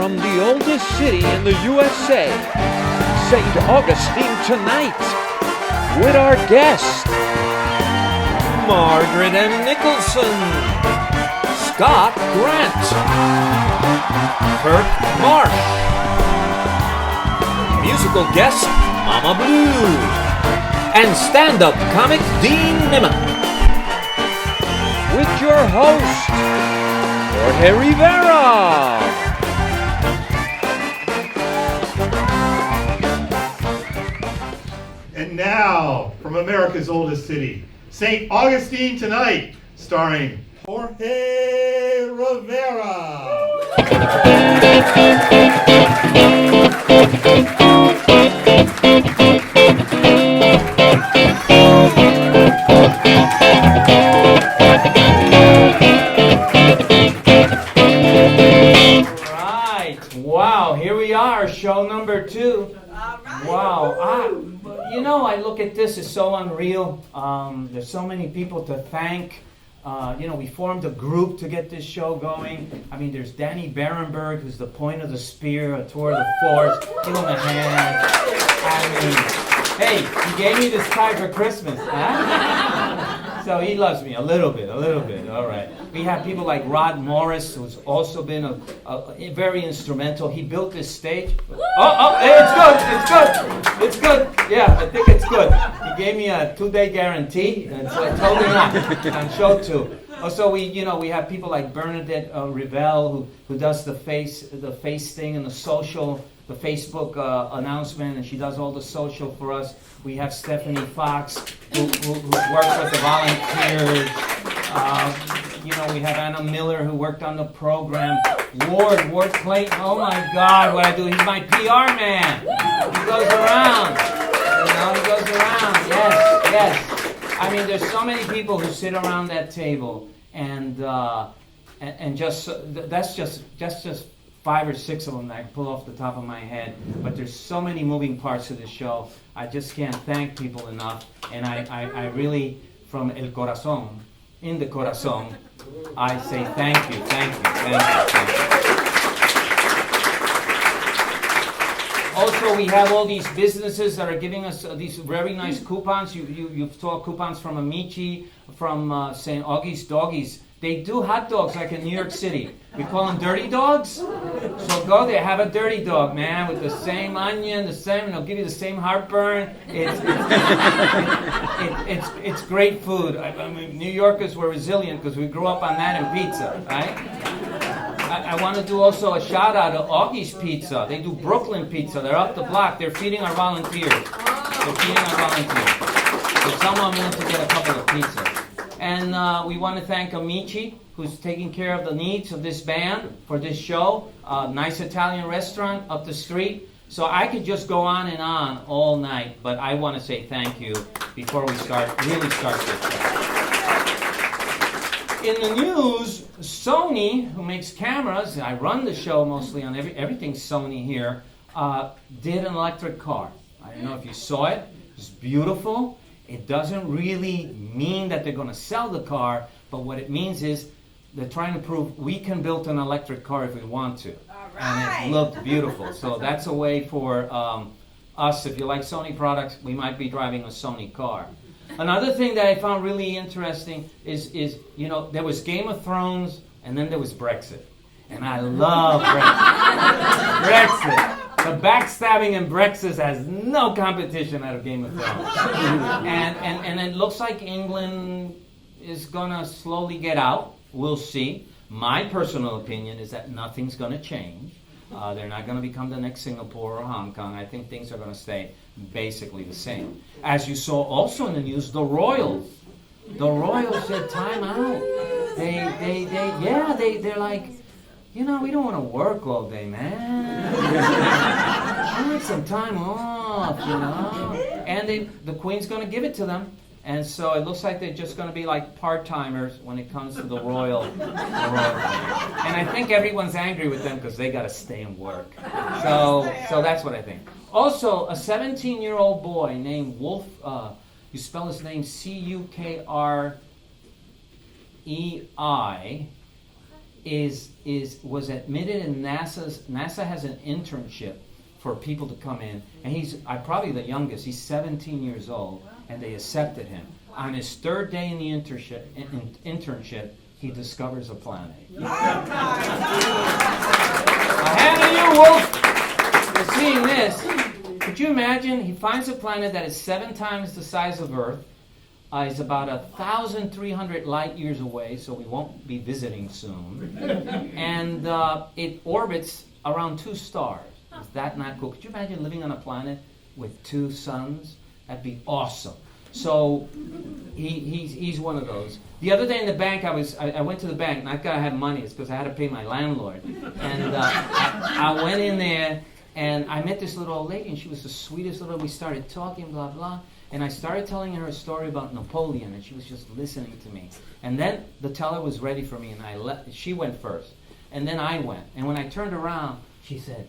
from the oldest city in the USA, St. Augustine tonight, with our guests, Margaret and Nicholson, Scott Grant, Kirk Marsh, musical guest Mama Blue, and stand-up comic Dean Nimock. With your host, Jorge Rivera. And now, from America's oldest city, St. Augustine tonight, starring Jorge Rivera. Wow, here we are, show number 2. Wow, I look at this as so unreal. There's so many people to thank. We formed a group to get this show going. I mean, there's Danny Berenberg, who's the point of the spear, a tour de force. Give him a hand. I mean, hey, he gave me this tie for Christmas. Huh? So he loves me a little bit. All right. We have people like Rod Morris, who's also been a very instrumental. He built this stage. Hey, it's good. Yeah, I think it's good. He gave me a 2-day guarantee, and so I told him not on show 2. Also, we have people like Bernadette Rivelle, who does the face thing and the social, the Facebook announcement, and she does all the social for us. We have Stephanie Fox, who works with the volunteers. We have Anna Miller, who worked on the program. Ward Clayton, oh my God, what I do. He's my PR man. He goes around. Yes. I mean, there's so many people who sit around that table, and just that's just 5 or 6 of them that I can pull off the top of my head. But there's so many moving parts to the show. I just can't thank people enough. And I really, from El Corazon, in the Corazon, I say thank you. Also, we have all these businesses that are giving us these very nice coupons. You've taught coupons from Amici, from St. August Doggies. They do hot dogs like in New York City. We call them dirty dogs. So go there, have a dirty dog, man, with the same onion, and they'll give you the same heartburn. It's great food. I mean, New Yorkers were resilient because we grew up on that and pizza, right? I want to do also a shout out to Augie's Pizza. They do Brooklyn pizza. They're up the block. They're feeding our volunteers. So someone wants to get a couple of pizzas. And we want to thank Amici, who's taking care of the needs of this band for this show. Nice Italian restaurant up the street. So I could just go on and on all night, but I want to say thank you before we really start this show. In the news, Sony, who makes cameras, I run the show mostly on everything Sony here, did an electric car. I don't know if you saw it. It's beautiful. It doesn't really mean that they're going to sell the car, but what it means is they're trying to prove we can build an electric car if we want to. All right. And it looked beautiful. So that's a way for us, if you like Sony products, we might be driving a Sony car. Another thing that I found really interesting is there was Game of Thrones and then there was Brexit. And I love Brexit. The backstabbing in Brexit has no competition out of Game of Thrones. and it looks like England is going to slowly get out. We'll see. My personal opinion is that nothing's going to change. They're not going to become the next Singapore or Hong Kong. I think things are going to stay basically the same. As you saw also in the news, the Royals said time out. They're like, we don't want to work all day, man. I need some time off, And the Queen's going to give it to them. And so it looks like they're just going to be like part-timers when it comes to the royal thing. And I think everyone's angry with them because they got to stay and work. So that's what I think. Also, a 17-year-old boy named Wolf, you spell his name C-U-K-R-E-I, was admitted in NASA has an internship for people to come in, and he's probably the youngest. He's 17 years old, and they accepted him. On his third day in the internship, he discovers a planet. A hand to you, Wolf. You're seeing this. Could you imagine? He finds a planet that is 7 times the size of Earth. Is about 1,300 light years away, so we won't be visiting soon. And it orbits around 2 stars. Is that not cool? Could you imagine living on a planet with 2 suns? That'd be awesome. So he's one of those. The other day in the bank, I went to the bank, not because I had money, it's because I had to pay my landlord. And I went in there, and I met this little old lady, and she was the sweetest little. We started talking, blah blah. And I started telling her a story about Napoleon, and she was just listening to me. And then the teller was ready for me, and she went first. And then I went. And when I turned around, she said,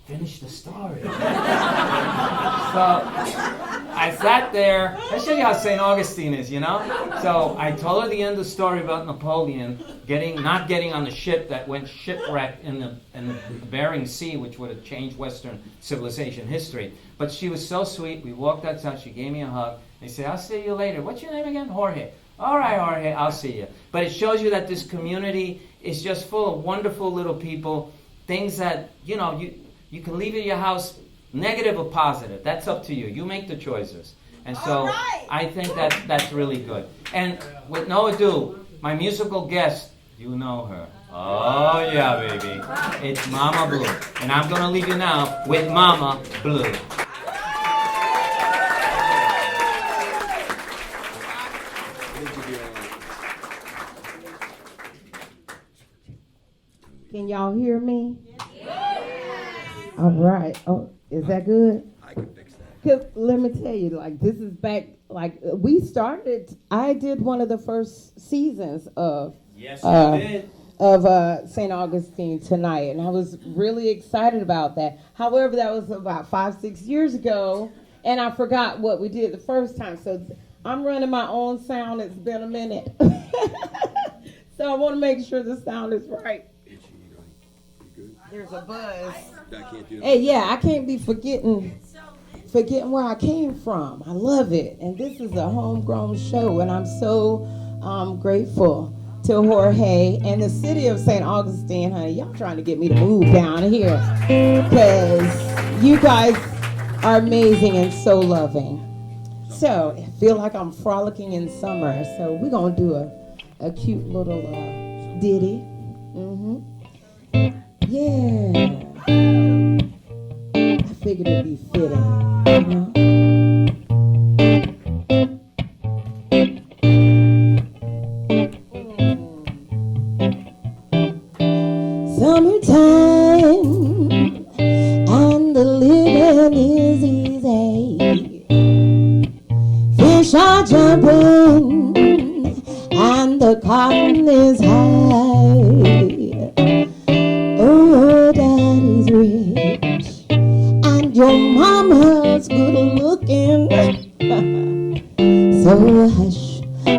"Finish the story." So I sat there. I show you how St. Augustine is, you know? So I told her the end of the story about Napoleon not getting on the ship that went shipwrecked in the Bering Sea, which would have changed Western civilization history. But she was so sweet. We walked outside. She gave me a hug. They said, "I'll see you later." "What's your name again?" "Jorge." "All right, Jorge, I'll see you." But it shows you that this community is just full of wonderful little people, things that, you know, you can leave at your house, negative or positive. That's up to you. You make the choices. And so I think that's really good. And with no ado, my musical guest, you know her. Oh, yeah, baby. It's Mama Blue. And I'm going to leave you now with Mama Blue. Can y'all hear me? All right. Oh, is that good? I can fix that. Because let me tell you, like, this is back, like, I did one of the first seasons of St. Augustine Tonight, and I was really excited about that. However, that was about 5-6 years ago, and I forgot what we did the first time. So I'm running my own sound. It's been a minute. So I want to make sure the sound is right. There's a buzz. Hey, yeah, I can't be forgetting where I came from. I love it. And this is a homegrown show, and I'm so grateful to Jorge and the city of St. Augustine, honey. Y'all trying to get me to move down here because you guys are amazing and so loving. So I feel like I'm frolicking in summer. So we're going to do a cute little ditty. Yeah. I figured it'd be fitting, you know? Summertime and the living is easy. Fish are jumping and the cotton is high. Oh, daddy's rich and your mama's good looking. So hush,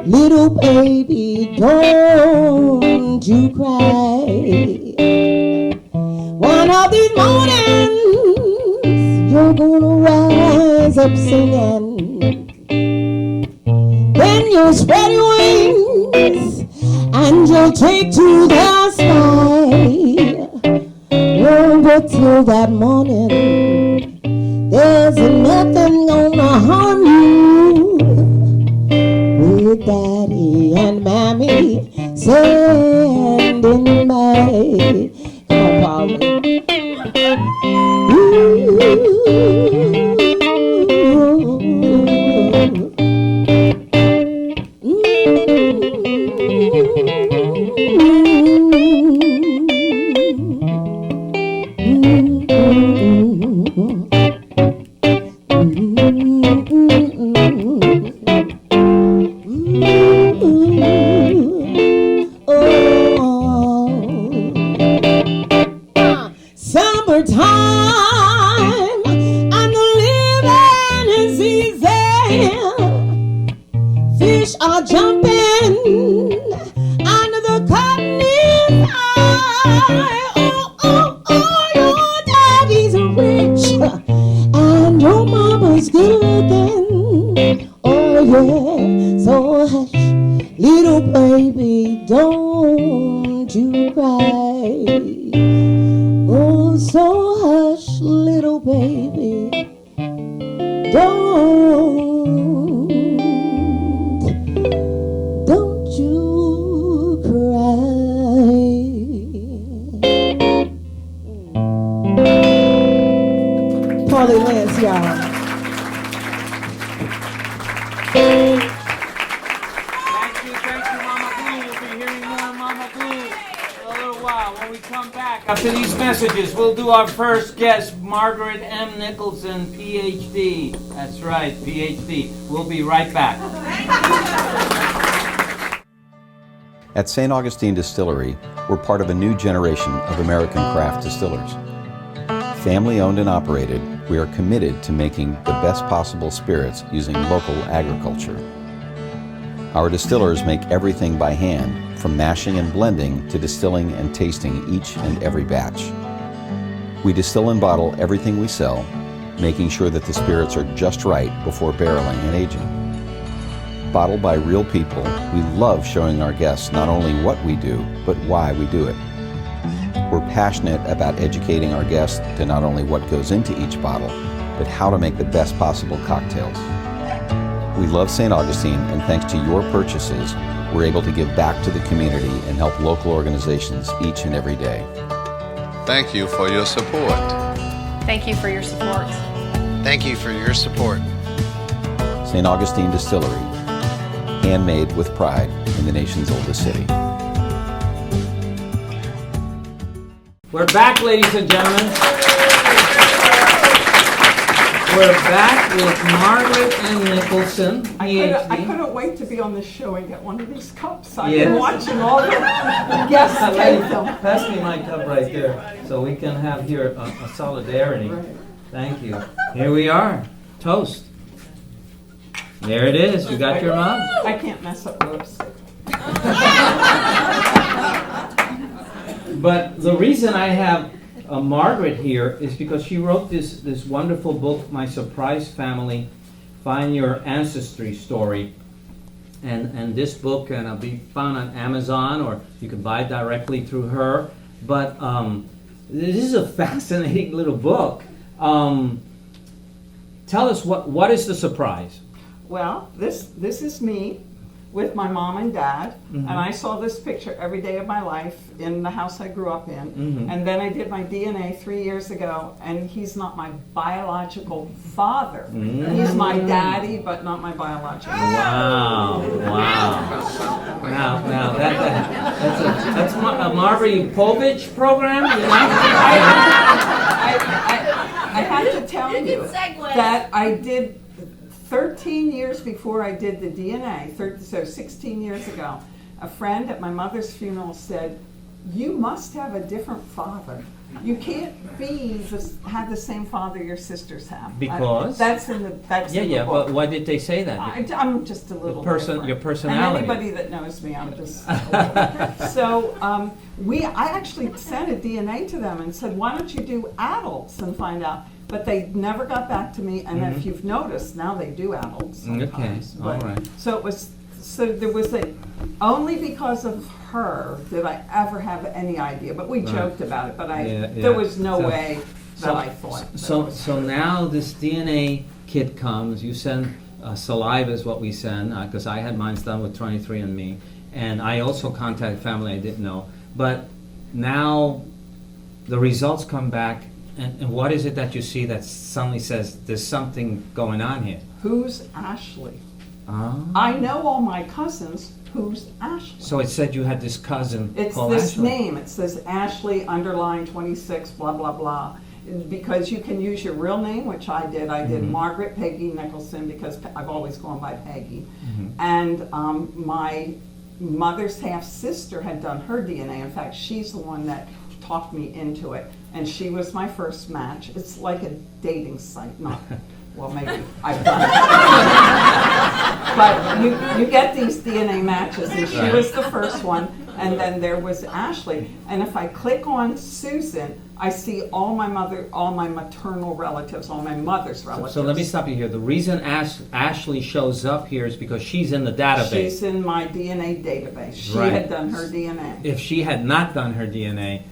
little baby, don't you cry. One of these mornings you're gonna rise up singing. Then you'll spread your wings and you'll take to the sky. Oh, but till that morning, there's nothing gonna harm you. With daddy and mammy standing by. Come on, Summertime and the living is easy. Fish are jumping and the cotton is high. oh, your daddy's rich and your mama's good looking. Oh yeah, so hush, little baby, don't you cry. Oh, so hush, little baby, don't you cry. Paulie Lance, y'all. Thank you, Mama Blue. You'll be hearing more Mama Blue in a little while. When we come back after these messages, we'll do our first guest, Margaret M. Nicholson, Ph.D. That's right, Ph.D. We'll be right back. At St. Augustine Distillery, we're part of a new generation of American craft distillers. Family owned and operated, we are committed to making the best possible spirits using local agriculture. Our distillers make everything by hand, from mashing and blending to distilling and tasting each and every batch. We distill and bottle everything we sell, making sure that the spirits are just right before barreling and aging. Bottled by real people, we love showing our guests not only what we do, but why we do it. We're passionate about educating our guests to not only what goes into each bottle, but how to make the best possible cocktails. We love St. Augustine, and thanks to your purchases, we're able to give back to the community and help local organizations each and every day. Thank you for your support. Thank you for your support. Thank you for your support. St. Augustine Distillery, handmade with pride in the nation's oldest city. We're back, ladies and gentlemen. We're back with Margaret M. Nicholson, Ph.D. I couldn't wait to be on this show and get one of these cups. I've Yes. been watching all the guests take them. Pass me my cup right there, so we can have here a solidarity. Thank you. Here we are. Toast. There it is. You got your mug? I can't mess up lipstick. But the reason I have Margaret here is because she wrote this wonderful book, My Surprise Family, Find Your Ancestry Story. And this book can be found on Amazon, or you can buy it directly through her. But this is a fascinating little book. Tell us, what is the surprise? Well, this is me with my mom and dad, and I saw this picture every day of my life in the house I grew up in. And then I did my DNA 3 years ago, and he's not my biological father. He's my daddy, but not my biological Wow! Now that's a Marvy Povich program. You know? I had to tell you that I did 13 years before I did the DNA, so 16 years ago, a friend at my mother's funeral said, "You must have a different father. You can't have the same father your sisters have." Because? That's in the book. But why did they say that? I'm just a little different. Your personality. And anybody that knows me, I'm just So I actually sent a DNA to them and said, "Why don't you do adults and find out?" But they never got back to me, and if you've noticed, now they do adults sometimes. Okay, all right. So there was only because of her did I ever have any idea. But we joked about it, but there was no way that I thought. So now this DNA kit comes, you send saliva is what we send, because I had mine done with 23andMe, and I also contacted family I didn't know. But now the results come back. And what is it that you see that suddenly says there's something going on here? Who's Ashley? Oh. I know all my cousins. Who's Ashley? So it said you had this cousin It's called this Ashley. name. It says Ashley _ 26 blah blah blah. Because you can use your real name, which I did. I did Margaret Peggy Nicholson because I've always gone by Peggy. And my mother's half sister had done her DNA. In fact, she's the one that talked me into it. And she was my first match. It's like a dating site, not, well, maybe I've done it. But you get these DNA matches, and she was the first one. And then there was Ashley. And if I click on Susan, I see all my maternal relatives, all my mother's relatives. So let me stop you here. The reason Ashley shows up here is because she's in the database. She's in my DNA database. She Right. had done her DNA. If she had not done her DNA,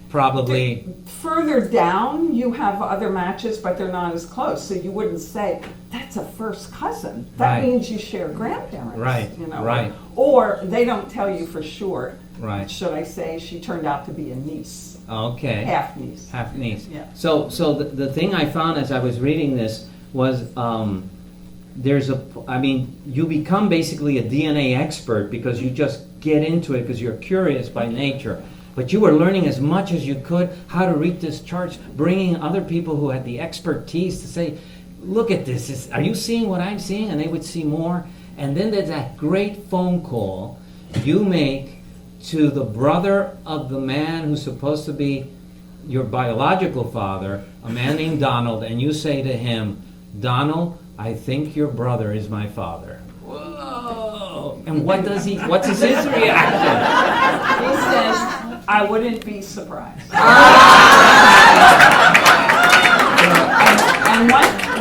probably... Further down, you have other matches, but they're not as close. So you wouldn't say, that's a first cousin. That Right. means you share grandparents. Right, You know? right. Or they don't tell you for sure. Right. Should I say she turned out to be a niece. Okay. Half niece. Half niece. Yeah. So the thing I found as I was reading this was you become basically a DNA expert because you just get into it because you're curious by nature. But you were learning as much as you could how to read this chart, bringing other people who had the expertise to say, look at this, are you seeing what I'm seeing? And they would see more. And then there's that great phone call you make to the brother of the man who's supposed to be your biological father, a man named Donald, and you say to him, Donald, I think your brother is my father. Whoa! And what's his reaction? He says, I wouldn't be surprised. And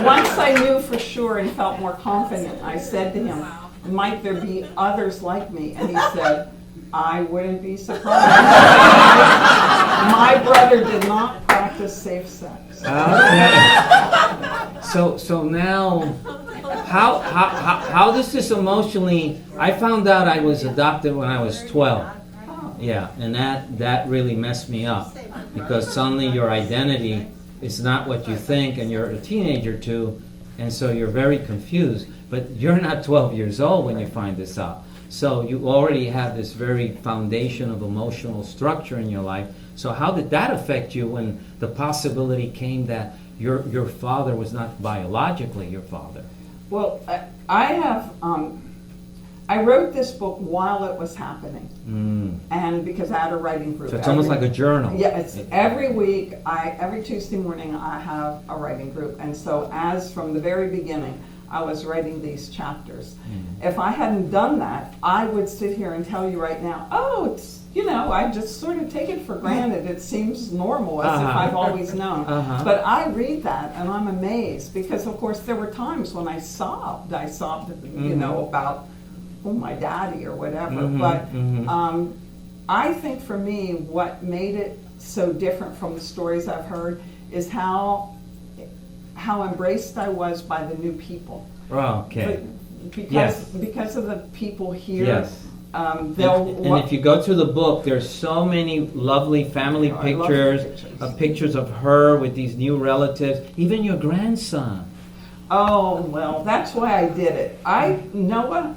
once I knew for sure and felt more confident, I said to him, might there be others like me? And he said, I wouldn't be surprised. My brother did not practice safe sex. Okay. So now, how does this emotionally? I found out I was adopted when I was 12. Yeah, and that really messed me up because suddenly your identity is not what you think, and you're a teenager too, and so you're very confused. But you're not 12 years old when you find this out. So you already have this very foundation of emotional structure in your life. So how did that affect you when the possibility came that your father was not biologically your father? Well, I wrote this book while it was happening, and because I had a writing group. So it's almost like a journal. Yeah, it's every week. Every Tuesday morning I have a writing group, and so as from the very beginning, I was writing these chapters. If I hadn't done that, I would sit here and tell you right now, it's, I just sort of take it for granted. It seems normal, as if I've always known. But I read that and I'm amazed because, of course, there were times when I sobbed. I sobbed, about my daddy or whatever. But I think for me, what made it so different from the stories I've heard is how embraced I was by the new people. Oh, okay. Because of the people here. Yes. And if you go through the book, there's so many lovely family pictures of her with these new relatives, even your grandson. Oh, well, that's why I did it. Noah,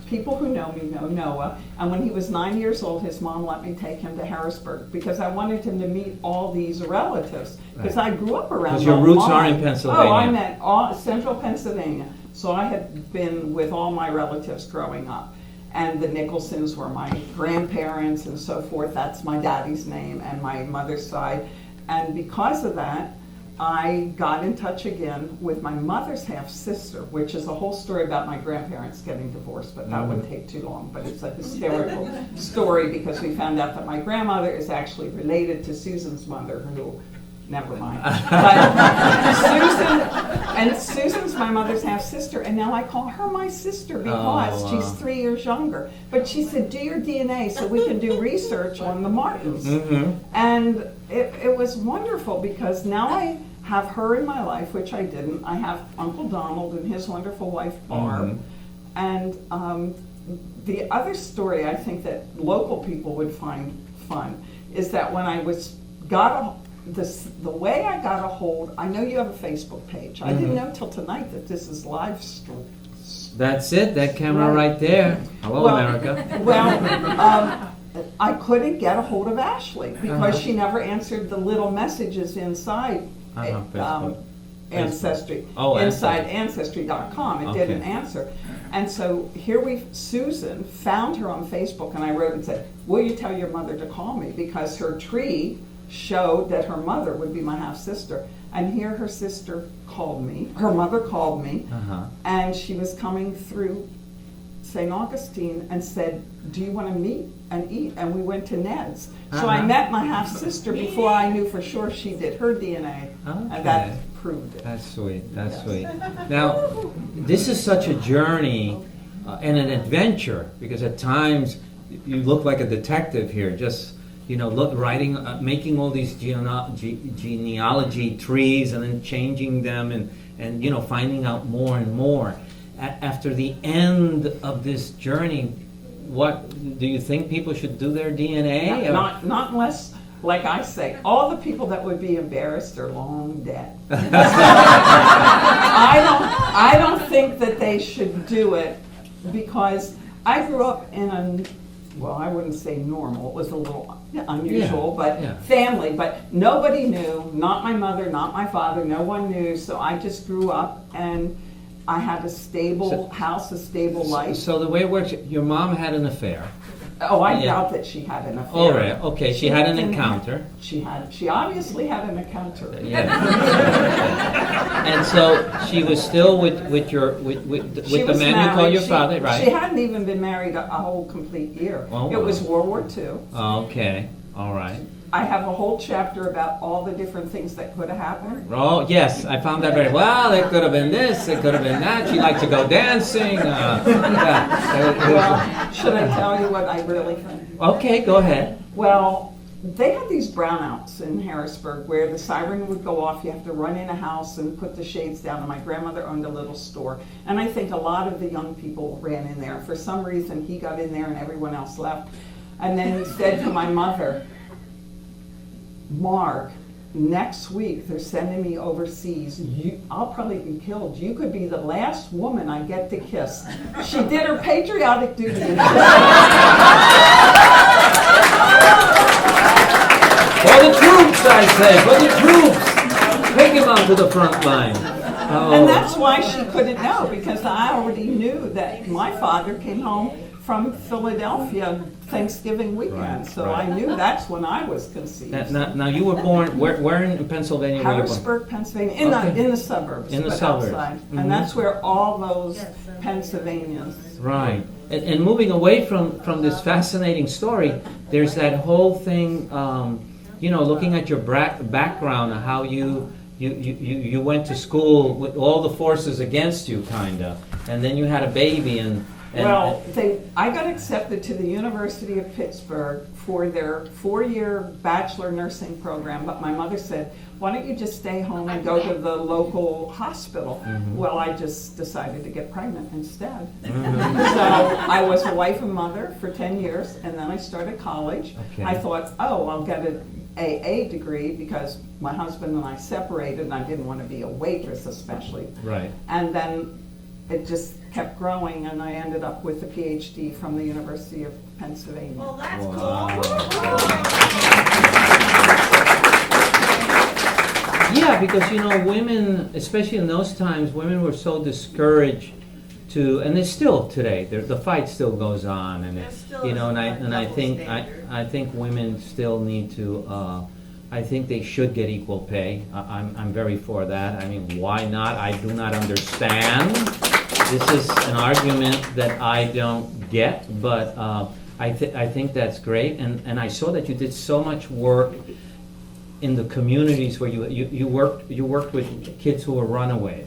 people who know me know Noah, and when he was 9 years old, his mom let me take him to Harrisburg because I wanted him to meet all these relatives, because I grew up around them. Because your roots are in Pennsylvania. Oh, I'm at central Pennsylvania, so I had been with all my relatives growing up. And the Nicholsons were my grandparents and so forth. That's my daddy's name and my mother's side. And because of that, I got in touch again with my mother's half-sister, which is a whole story about my grandparents getting divorced, but that wouldn't take too long. But it's a hysterical story because we found out that my grandmother is actually related to Susan's mother, who, never mind. But Susan's my mother's half-sister, and now I call her my sister because she's 3 years younger. But she said, do your DNA so we can do research on the Martins. And it was wonderful because now I have her in my life, which I didn't. I have Uncle Donald and his wonderful wife, Barb. And the other story I think that local people would find fun is that when I the way I got a hold, I know you have a Facebook page. I didn't know till tonight that this is live stream. That's it, that camera right there. Hello, America. Well, I couldn't get a hold of Ashley because she never answered the little messages inside Ancestry. Inside Ancestry.com. It didn't answer. And so Susan found her on Facebook, and I wrote and said, will you tell your mother to call me? Because her tree showed that her mother would be my half-sister. And here her sister called me, her mother called me, and she was coming through St. Augustine and said, do you want to meet and eat, and we went to Ned's. So I met my half-sister before I knew for sure she did her DNA, and that proved it. That's sweet. That's sweet. Now, this is such a journey and an adventure, because at times you look like a detective here, just writing, making all these genealogy trees, and then changing them, and finding out more and more. After the end of this journey, what do you think people should do their DNA? Not unless, like I say, all the people that would be embarrassed are long dead. I don't think that they should do it, because I grew up in I wouldn't say normal, it was a little unusual, family, but nobody knew, not my mother, not my father, no one knew, so I just grew up, and I had a stable house, a stable life. So the way it works, your mom had an affair. Oh, I doubt that she had an affair. Oh, right. Okay, she had an encounter. She obviously had an encounter. Yeah. And so she was still with the man you call your father, right? She hadn't even been married a whole complete year. Oh, it was World War II. Okay, all right. I have a whole chapter about all the different things that could have happened. Oh, yes, I found that very well. It could have been this, it could have been that. She liked to go dancing. Well, should I tell you what I really think? Okay, go ahead. Well, they had these brownouts in Harrisburg where the siren would go off. You have to run in a house and put the shades down. And my grandmother owned a little store. And I think a lot of the young people ran in there. For some reason, he got in there and everyone else left. And then he said to my mother, Mark, next week they're sending me overseas. I'll probably be killed. You could be the last woman I get to kiss. She did her patriotic duty. For the troops, I say, for the troops. Take him onto the front line. Oh. And that's why she couldn't know, because I already knew that my father came home from Philadelphia Thanksgiving weekend, so I knew that's when I was conceived. Now you were born where in Pennsylvania? Harrisburg, Pennsylvania, in the suburbs. In the suburbs, mm-hmm. And that's where all those Pennsylvanians. Right, and moving away from this fascinating story, there's that whole thing. Looking at your background, how you went to school with all the forces against you, kinda, and then you had a baby I got accepted to the University of Pittsburgh for their 4-year bachelor nursing program, but my mother said, why don't you just stay home and go to the local hospital? Mm-hmm. Well, I just decided to get pregnant instead. Mm-hmm. So I was a wife and mother for 10 years, and then I started college. Okay. I thought, I'll get an AA degree because my husband and I separated, and I didn't want to be a waitress especially. Right. And then it just kept growing, and I ended up with a Ph.D. from the University of Pennsylvania. Well, that's cool. Yeah, because women, especially in those times, women were so discouraged and it's still today. The fight still goes on, and I think women still need to. I think they should get equal pay. I'm very for that. I mean, why not? I do not understand. This is an argument that I don't get, but I think that's great. And I saw that you did so much work in the communities where you worked with kids who were runaways.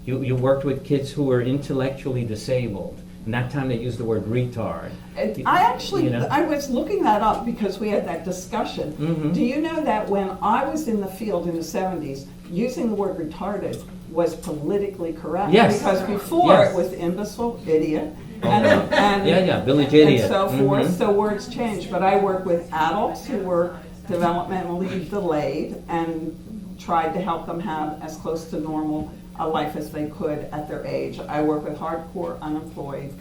You worked with kids who were intellectually disabled. And that time they used the word retard. I was looking that up because we had that discussion. Mm-hmm. Do you know that when I was in the field in the 70s, using the word retarded was politically correct? Yes. Because before it was imbecile, idiot, and village idiot, and so forth. Mm-hmm. So words changed. But I worked with adults who were developmentally delayed and tried to help them have as close to normal a life as they could at their age. I work with hardcore unemployed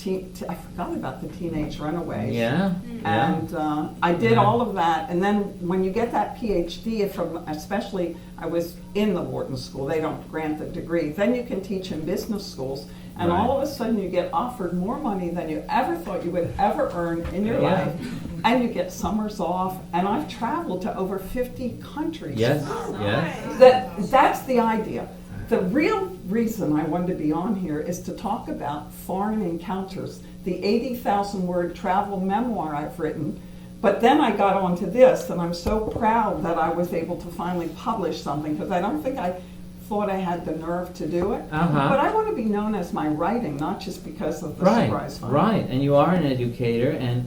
I forgot about the teenage runaways. Yeah. And I did all of that. And then when you get that PhD especially I was in the Wharton School, they don't grant the degree, then you can teach in business schools. And all of a sudden you get offered more money than you ever thought you would ever earn in your life. And you get summers off. And I've traveled to over 50 countries. Yes, That's the idea. The real reason I wanted to be on here is to talk about foreign encounters, the 80,000 word travel memoir I've written. But then I got onto this, and I'm so proud that I was able to finally publish something, because I don't think I thought I had the nerve to do it. But I want to be known as my writing, not just because of the surprise fund. Right, and you are an educator, and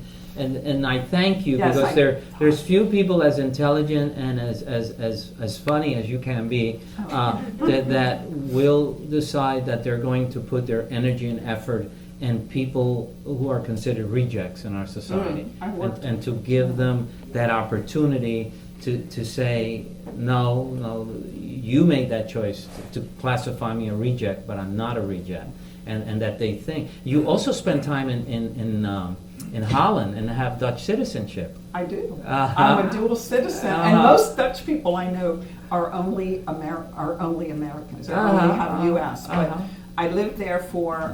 I thank you, Yes, because there's few people as intelligent and as funny as you can be that will decide that they're going to put their energy and effort in people who are considered rejects in our society, and to give them that opportunity to say, no, you made that choice to classify me a reject, but I'm not a reject, and that they think. You also spend time in Holland and have Dutch citizenship. I do. I'm a dual citizen, and most Dutch people I know are only Americans. They only have U.S. But I lived there for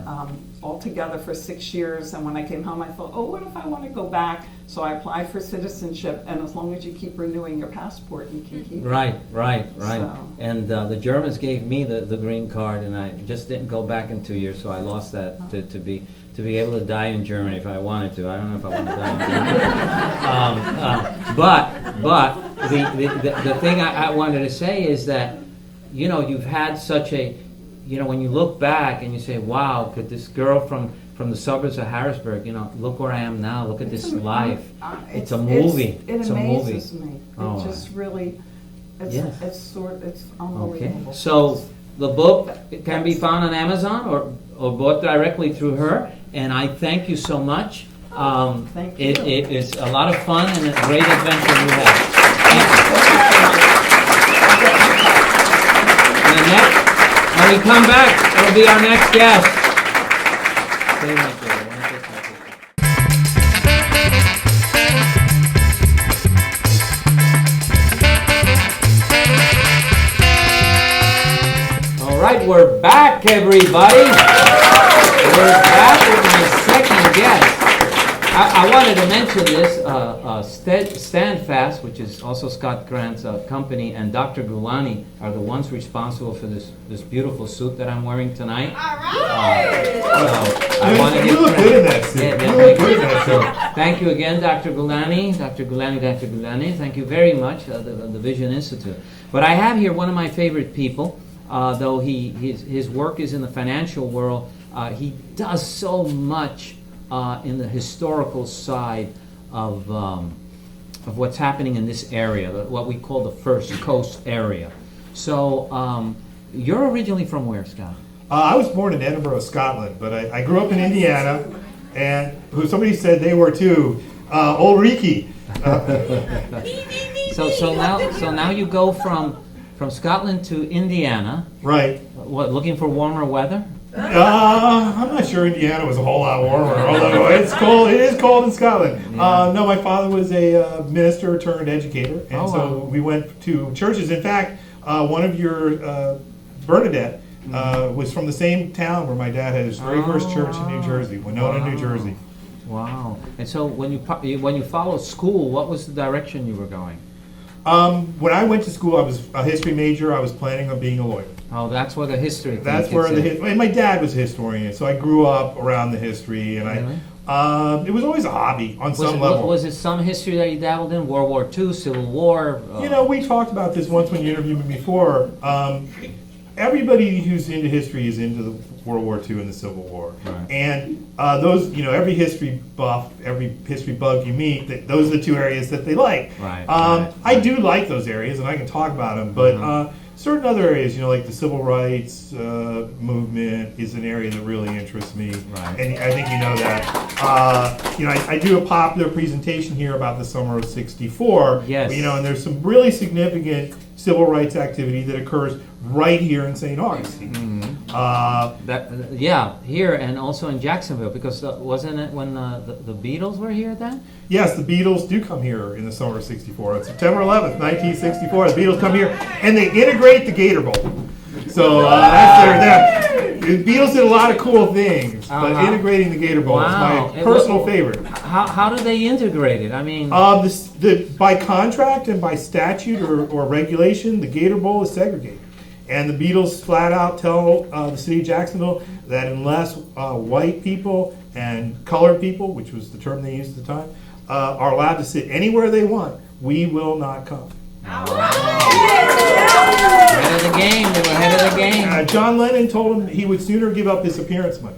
altogether for 6 years, and when I came home, I thought, oh, what if I want to go back? So I applied for citizenship, and as long as you keep renewing your passport, you can keep it. Right. So. And the Germans gave me the green card, and I just didn't go back in 2 years, so I lost that to be able to die in Germany if I wanted to. I don't know if I want to die in Germany. But the thing I wanted to say is that, you've had such a, when you look back and you say, wow, could this girl from the suburbs of Harrisburg, look where I am now, look at this life. It's a movie. It amazes me. Oh. It just really, it's unbelievable. Okay. So the book can be found on Amazon or bought directly through her, and I thank you so much. Thank you. It is a lot of fun and a great adventure you have. And when we come back, it'll be our next guest. Stay right there. I want to take my picture. All right, we're back, everybody. We're back with my second guest. I wanted to mention this. Standfast, which is also Scott Grant's company, and Dr. Gulani are the ones responsible for this beautiful suit that I'm wearing tonight. All right. I want to You look good in that suit. You look good in that suit. Thank you again, Dr. Gulani. Dr. Gulani. Thank you very much, the Vision Institute. But I have here one of my favorite people, though his work is in the financial world. He does so much in the historical side of what's happening in this area, what we call the First Coast area. So you're originally from where, Scott? I was born in Edinburgh, Scotland, but I grew up in Indiana, and somebody said they were too. Old Riki. So now you go from Scotland to Indiana. Right. What, looking for warmer weather? I'm not sure Indiana was a whole lot warmer, although it's cold. It is cold in Scotland. Yeah. No, my father was a minister turned educator, and so we went to churches. In fact, one of your Bernadette was from the same town where my dad had his very first church in New Jersey, Winona, New Jersey. Wow! And so when you followed school, what was the direction you were going? When I went to school, I was a history major. I was planning on being a lawyer. Oh, that's where the history. That's where and my dad was a historian, so I grew up around the history, and it was always a hobby on some level. Was it some history that you dabbled in? World War II, Civil War? We talked about this once when you interviewed me before. Everybody who's into history is into the World War II and the Civil War, and those, every history buff, every history bug you meet, those are the two areas that they like. I do like those areas, and I can talk about them, but certain other areas, like the civil rights movement, is an area that really interests me, and I think you know that. I do a popular presentation here about the summer of '64. Yes. And there's some really significant civil rights activity that occurs right here in St. Augustine. Here and also in Jacksonville, because wasn't it when the Beatles were here then? Yes, the Beatles do come here in the summer of '64. On September 11th, 1964, the Beatles come here, and they integrate the Gator Bowl. So the Beatles did a lot of cool things, but integrating the Gator Bowl is my personal favorite. How do they integrate it? I mean, by contract and by statute or regulation, the Gator Bowl is segregated. And the Beatles flat out tell the city of Jacksonville that unless white people and colored people, which was the term they used at the time, are allowed to sit anywhere they want, we will not come. Ahead of the game. They were ahead of the game. John Lennon told him he would sooner give up his appearance money,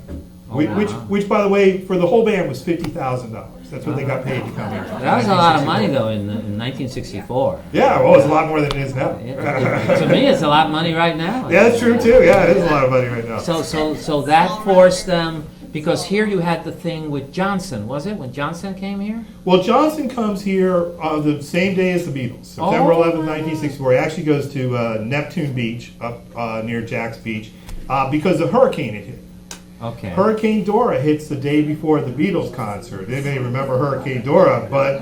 which, by the way, for the whole band was $50,000. That's what they got paid to come here. That was a lot of money, though, in 1964. Yeah, well, it's a lot more than it is now. To me, it's a lot of money right now. Yeah, that's true too. Yeah, it is a lot of money right now. So that forced them, because here you had the thing with Johnson, was it, when Johnson came here? Well, Johnson comes here the same day as the Beatles, September 11th, 1964. He actually goes to Neptune Beach, up near Jack's Beach, because the hurricane had hit. Okay. Hurricane Dora hits the day before the Beatles concert. They may remember Hurricane Dora, but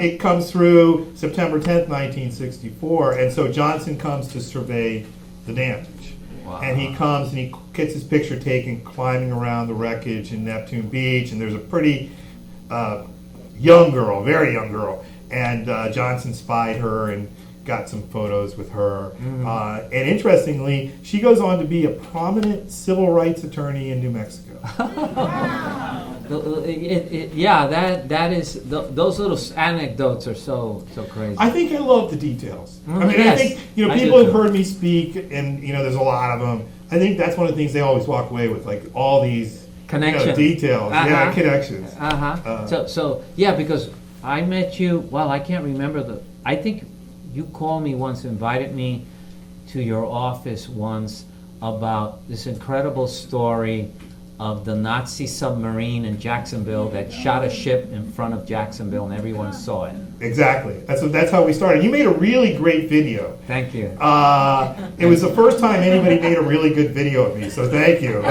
it comes through September 10th, 1964, and so Johnson comes to survey the damage. Wow. And he comes and he gets his picture taken climbing around the wreckage in Neptune Beach, and there's a pretty young girl, very young girl, and Johnson spied her and got some photos with her. And interestingly, she goes on to be a prominent civil rights attorney in New Mexico. That is, those little anecdotes are so crazy. I think I love the details. I mean, yes, I think people have heard me speak, and there's a lot of them. I think that's one of the things they always walk away with, like all these connections, details, connections. So because I met you. Well, I can't remember I think you called me once, invited me to your office once about this incredible story of the Nazi submarine in Jacksonville that shot a ship in front of Jacksonville, and everyone saw it. Exactly. That's how we started. You made a really great video. Thank you. It was the first time anybody made a really good video of me, so thank you.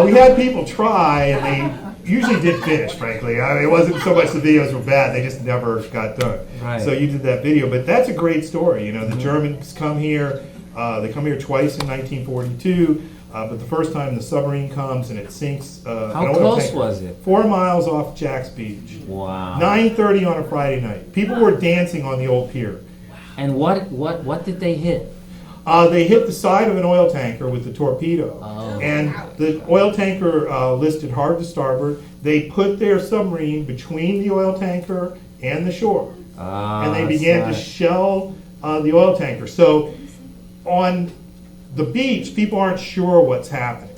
We had people try, and they usually did finish, frankly. I mean, it wasn't so much the videos were bad, they just never got done. Right. So you did that video, but that's a great story. The Germans come here, they come here twice in 1942, but the first time the submarine comes and it sinks. How close was it? 4 miles off Jack's Beach. Wow. 9:30 on a Friday night. People were dancing on the old pier. And what did they hit? They hit the side of an oil tanker with the torpedo. Oh. And the oil tanker listed hard to starboard. They put their submarine between the oil tanker and the shore. And they began to shell the oil tanker. So on the beach, people aren't sure what's happening.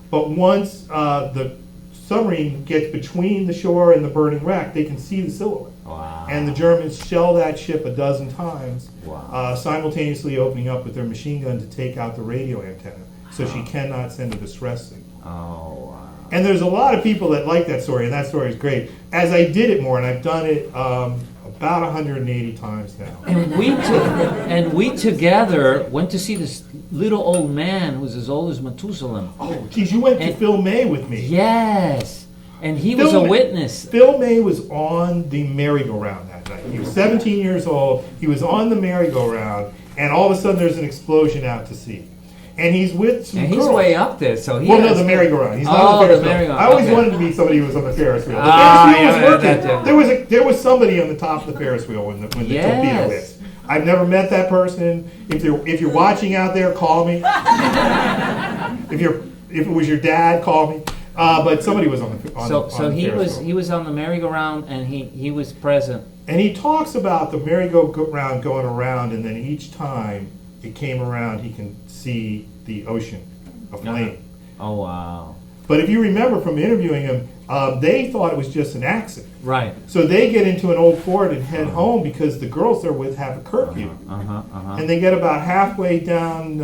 But once the submarine gets between the shore and the burning wreck, they can see the silhouette. Wow. And the Germans shell that ship a dozen times, wow. Simultaneously opening up with their machine gun to take out the radio antenna, so she cannot send a distress signal. Oh, wow. And there's a lot of people that like that story, and that story is great. As I did it more, and I've done it about 180 times now. And we together went to see this little old man who's as old as Methuselah. Oh, geez, you went to Phil May with me. Yes. And he was a witness. Phil May was on the merry-go-round that night. He was 17 years old. He was on the merry-go-round, and all of a sudden there's an explosion out to sea. And he's with some girls. He's way up there, so he no, the merry-go-round. He's not on the Ferris wheel. I always wanted to be somebody who was on the Ferris wheel. The Ferris wheel was working. There was somebody on the top of the Ferris wheel when the torpedo hit. I've never met that person. If you're watching out there, call me. If it was your dad, call me. But somebody was on the So he was on the merry-go-round, and he was present. And he talks about the merry-go-round going around, and then each time it came around, he can see the ocean aflame. Oh, wow. But if you remember from interviewing him, they thought it was just an accident. Right. So they get into an old Ford and head home because the girls they're with have a curfew. And they get about halfway down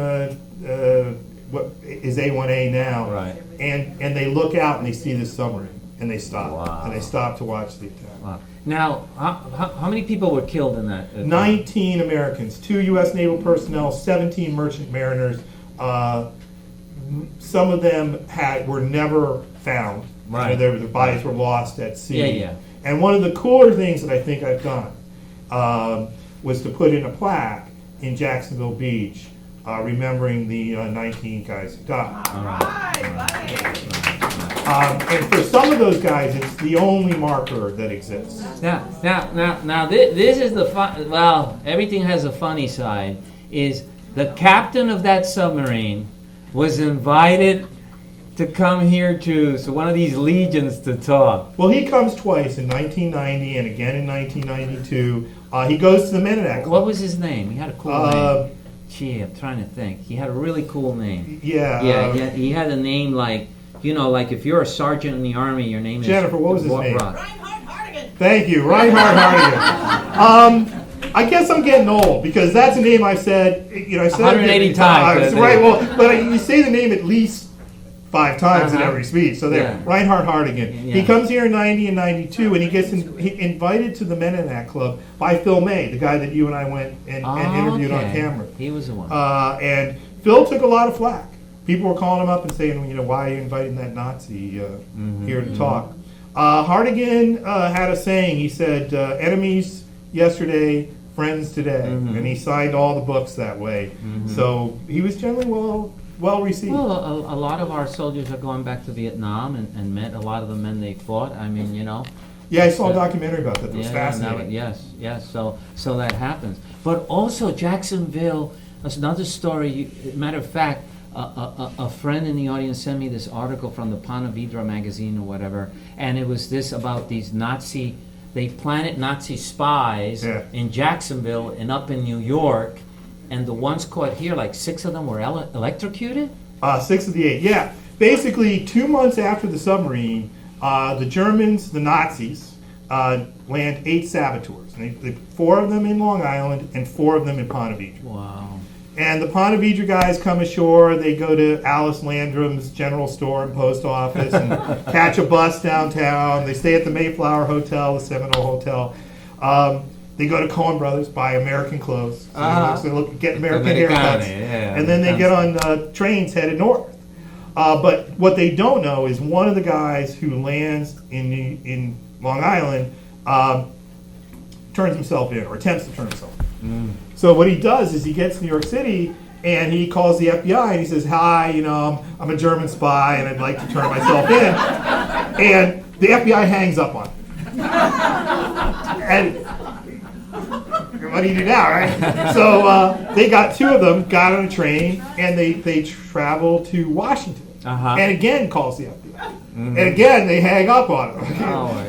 what is A1A now. Right. And they look out and they see this submarine and they stop. Wow. And they stop to watch the attack. Wow. Now, how many people were killed in that? 19 Americans, 2 U.S. naval personnel, 17 merchant mariners. Some of them were never found. Right. Their bodies were lost at sea. Yeah. And one of the cooler things that I think I've done was to put in a plaque in Jacksonville Beach remembering the 19 guys who died. All right. And for some of those guys, it's the only marker that exists. Now, this is the fun. Well, everything has a funny side. Is the captain of that submarine was invited to come here to one of these legions to talk? Well, he comes twice, in 1990 and again in 1992. He goes to the Mennonite Club. What was his name? He had a cool name. Gee, I'm trying to think. He had a really cool name. Yeah. He had a name like, like if you're a sergeant in the Army, your name Jennifer, is... what was his name? Reinhard Hardigan. Thank you, Reinhard Hardigan. I guess I'm getting old because that's a name I've said. I said 180 times. Right. Well, but you say the name at least 5 times in every speech. So there, Reinhard Hardigan. Yeah. He comes here in 90 and 92, and he gets invited to the Mennonite Club by Phil May, the guy that you and I went and interviewed on camera. He was the one. And Phil took a lot of flack. People were calling him up and saying, why are you inviting that Nazi here to talk? Hardigan had a saying. He said, enemies yesterday, friends today. And he signed all the books that way. So he was generally well received. Well, a lot of our soldiers are going back to Vietnam and met a lot of the men they fought. I mean, Yeah, I saw a documentary about that. It was fascinating. Yes. So that happens. But also Jacksonville, that's another story. Matter of fact, a friend in the audience sent me this article from the Pana Vidra magazine or whatever, and it was this about these they planted Nazi spies in Jacksonville and up in New York, and the ones caught here, like 6 of them were electrocuted? 6 of the 8, yeah. Basically, 2 months after the submarine, the Germans, the Nazis, land 8 saboteurs. And they 4 of them in Long Island and 4 of them in Ponte Vedra. Wow. And the Ponte Vedra guys come ashore. They go to Alice Landrum's general store and post office and catch a bus downtown. They stay at the Mayflower Hotel, the Seminole Hotel. They go to Coen Brothers, buy American clothes. So they get American haircuts. And then they get on trains headed north. But what they don't know is one of the guys who lands in Long Island turns himself in, or attempts to turn himself in. So what he does is he gets to New York City and he calls the FBI and he says, "Hi, I'm a German spy and I'd like to turn myself in." And the FBI hangs up on him. And what do you do now, right? So they got 2 of them, got on a train, and they travel to Washington. And again calls the FBI. And again, they hang up on him.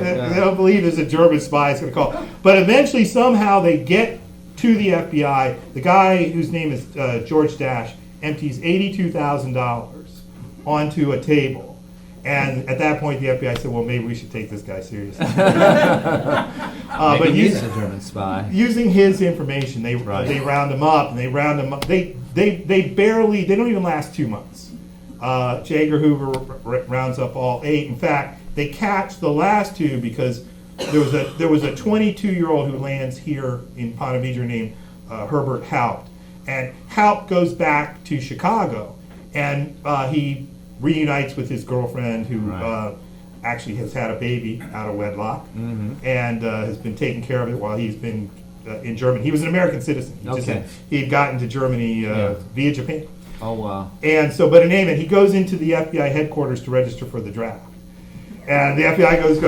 They don't believe there's a German spy is going to call. But eventually, somehow, they get to the FBI. The guy whose name is George Dash empties $82,000 onto a table. And at that point, the FBI said, "Well, maybe we should take this guy seriously." But he's a German spy. Using his information, they round him up, and they round him up. They don't even last 2 months. J. Edgar Hoover rounds up all 8. In fact, they catch the last 2 because there was a 22-year-old who lands here in Ponte Vedra named Herbert Haupt, and Haupt goes back to Chicago, and he reunites with his girlfriend who actually has had a baby out of wedlock and has been taking care of it while he's been in Germany. He was an American citizen. He had gotten to Germany via Japan. Oh, wow. And so, but in any event, he goes into the FBI headquarters to register for the draft. And the FBI goes,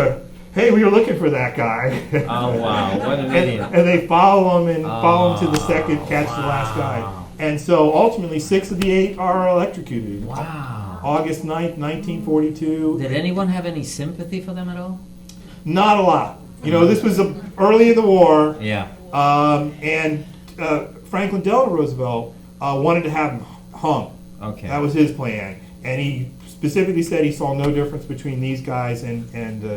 "Hey, we were looking for that guy." Oh, wow. What an idiot. And they follow him to the second, catch the last guy. And so ultimately 6 of the 8 are electrocuted. Wow. August 9th, 1942. Did anyone have any sympathy for them at all? Not a lot. This was early in the war. Yeah. And Franklin Delano Roosevelt wanted to have him hung. Okay. That was his plan. And he specifically said he saw no difference between these guys and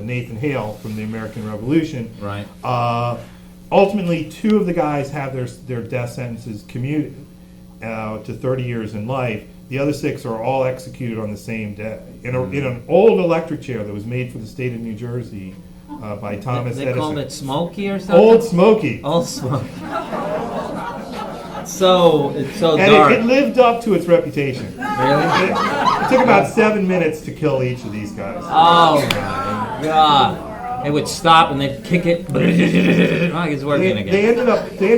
Nathan Hale from the American Revolution. Right. Ultimately, 2 of the guys have their death sentences commuted to 30 years in life. The other 6 are all executed on the same day in an old electric chair that was made for the state of New Jersey by Thomas Edison. They called it Smokey or something? Old Smokey. Old Smokey. It's so and dark. It lived up to its reputation. Really? It took about 7 minutes to kill each of these guys. Oh my God! They would stop and they'd kick it. It's working again. They ended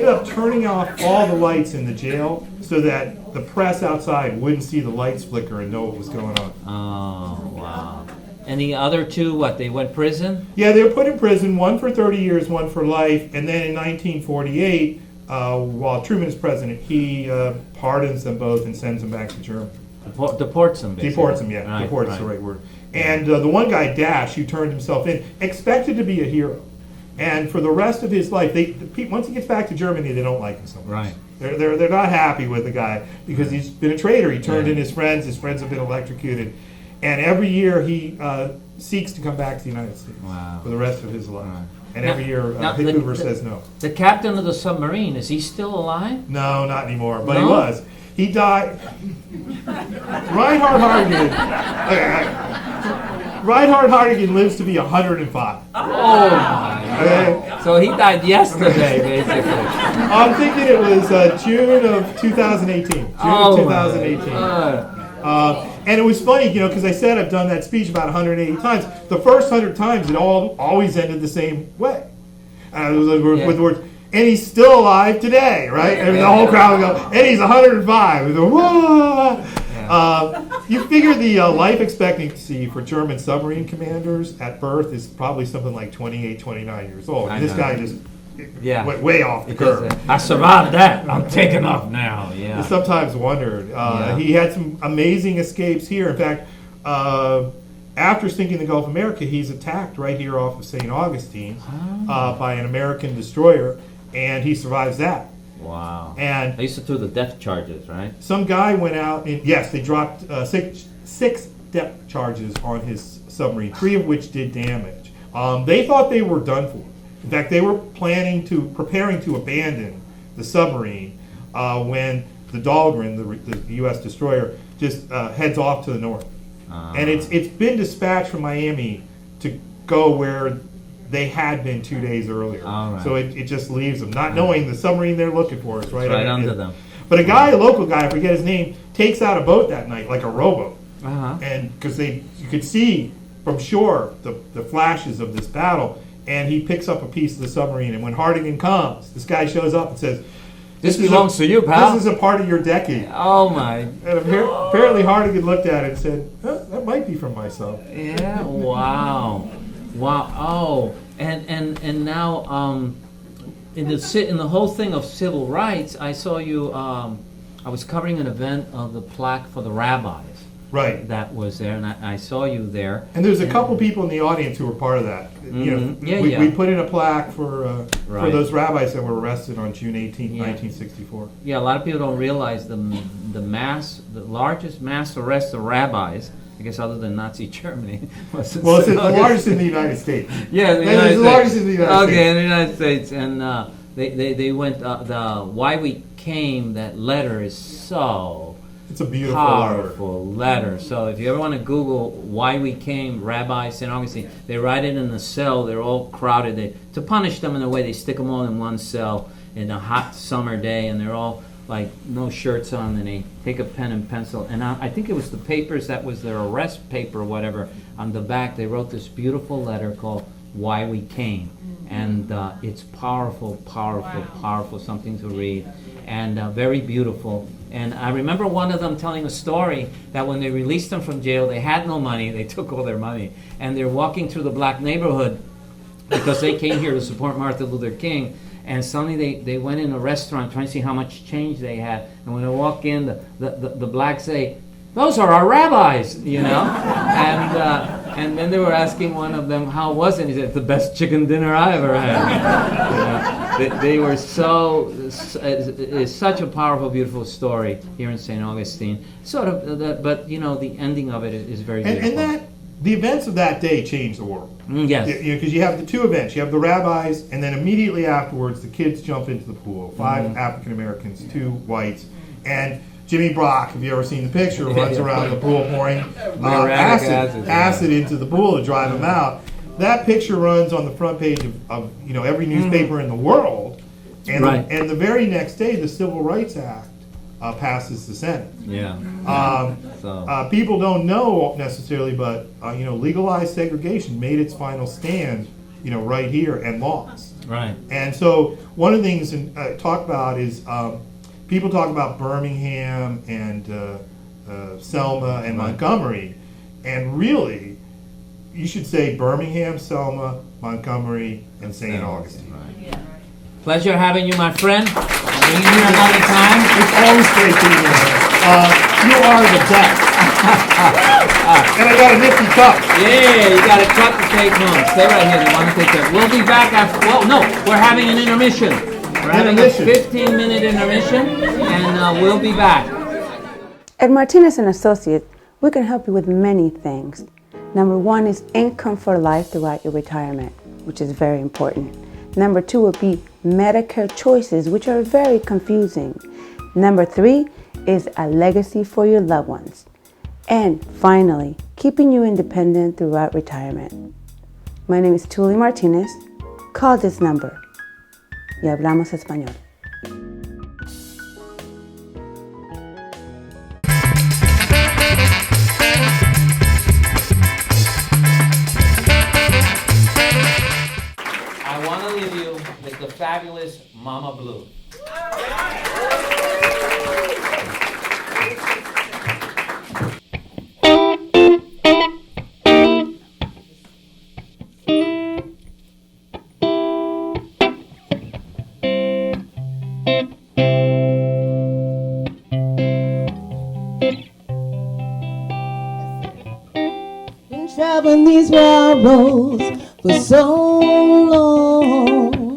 up turning off all the lights in the jail so that the press outside wouldn't see the lights flicker and know what was going on. Oh wow! And the other two, what, they went prison? Yeah, they were put in prison, one for 30 years, one for life, and then in 1948, while Truman is president, he pardons them both and sends them back to Germany. Deports them, basically. Deports them, yeah. Right, Deports is the right word. And the one guy, Dash, who turned himself in, expected to be a hero. And for the rest of his life, once he gets back to Germany, they don't like him so much. Right. They're not happy with the guy because he's been a traitor. He turned in his friends have been electrocuted. And every year he seeks to come back to the United States for the rest of his life. Right. And every year Hoover says no. The captain of the submarine, is he still alive? No, not anymore, but he was. He died. Reinhard Hartigan lives to be 105. Oh my! So he died yesterday, basically. I'm thinking it was June of 2018. June of 2018. And it was funny, because I said I've done that speech about 180 times. The first 100 times, it always ended the same way. With the words, and he's still alive today, right? And the whole crowd would go, and he's 105. And whoa! You figure the life expectancy for German submarine commanders at birth is probably something like 28, 29 years old. And this guy just went way off the curve. I survived that. I'm taking off now. Yeah. I sometimes wondered. He had some amazing escapes here. In fact, after sinking the Gulf of America, he's attacked right here off of St. Augustine by an American destroyer, and he survives that. Wow. And they used to throw the depth charges, right? Some guy went out, and yes, they dropped six depth charges on his submarine, 3 of which did damage. They thought they were done for. In fact, they were preparing to abandon the submarine when the Dahlgren, the U.S. destroyer, just heads off to the north. And it's been dispatched from Miami to go where they had been 2 days earlier. Right. So it just leaves them, not knowing the submarine they're looking for is right under them. But a local guy, I forget his name, takes out a boat that night, like a rowboat. And because you could see from shore the flashes of this battle, and he picks up a piece of the submarine. And when Hartigan comes, this guy shows up and says, This belongs to you, pal. This is a part of your decade. Oh, my. And apparently Hartigan looked at it and said, that might be from myself. Yeah, wow. Wow. Oh, and now in the whole thing of civil rights, I saw you, I was covering an event of the plaque for the rabbis. Right. That was there, and I saw you there. And there's a couple people in the audience who were part of that. We put in a plaque for those rabbis that were arrested on June 18, 1964. Yeah, a lot of people don't realize the largest mass arrest of rabbis, I guess other than Nazi Germany. It's the largest in the United States. Yeah, the largest in the United States. Okay, in the United States. And they went, the Why We Came, that letter is so... It's a beautiful powerful letter. So if you ever want to Google Why We Came, Rabbi St. Augustine, they write it in the cell. They're all crowded. To punish them in a way, they stick them all in one cell in a hot summer day, and they're all like no shirts on, and they take a pen and pencil. And I think it was the papers that was their arrest paper or whatever. On the back, they wrote this beautiful letter called Why We Came. And it's powerful, something to read, and very beautiful. And I remember one of them telling a story that when they released them from jail, they had no money. They took all their money. And they're walking through the black neighborhood because they came here to support Martin Luther King. And suddenly they went in a restaurant trying to see how much change they had. And when they walk in, the blacks say, "Those are our rabbis," And then they were asking one of them, how was it? He said, "The best chicken dinner I ever had." They were it's such a powerful, beautiful story here in St. Augustine. Sort of, but the ending of it is very beautiful. And the events of that day changed the world. Yes. Because you have the two events. You have the rabbis, and then immediately afterwards, the kids jump into the pool. 5 African Americans, 2 whites, and Jimmy Brock, have you ever seen the picture, runs around the pool pouring acid into the pool to drive them out. That picture runs on the front page of every newspaper in the world. And the very next day, the Civil Rights Act passes the Senate. Yeah. People don't know necessarily, but legalized segregation made its final stand, right here and lost. Right. And so one of the things to talk about is people talk about Birmingham and Selma and Montgomery, and really you should say Birmingham, Selma, Montgomery, and St. Augustine. Pleasure having you, my friend. Being here another time. It's always great being here. You are the best. And I got a nifty cup. Yeah, you got a cup to take home. Stay right here. You want to take that? We'll be back after. Well, no, we're having an intermission. We're having a 15-minute intermission, and we'll be back. At Martinez & Associates, we can help you with many things. Number one is income for life throughout your retirement, which is very important. Number two would be Medicare choices, which are very confusing. Number three is a legacy for your loved ones. And finally, keeping you independent throughout retirement. My name is Tully Martinez. Call this number. Y hablamos español. I want to leave you with the fabulous Mama Blue. Been traveling these wild roads for so long.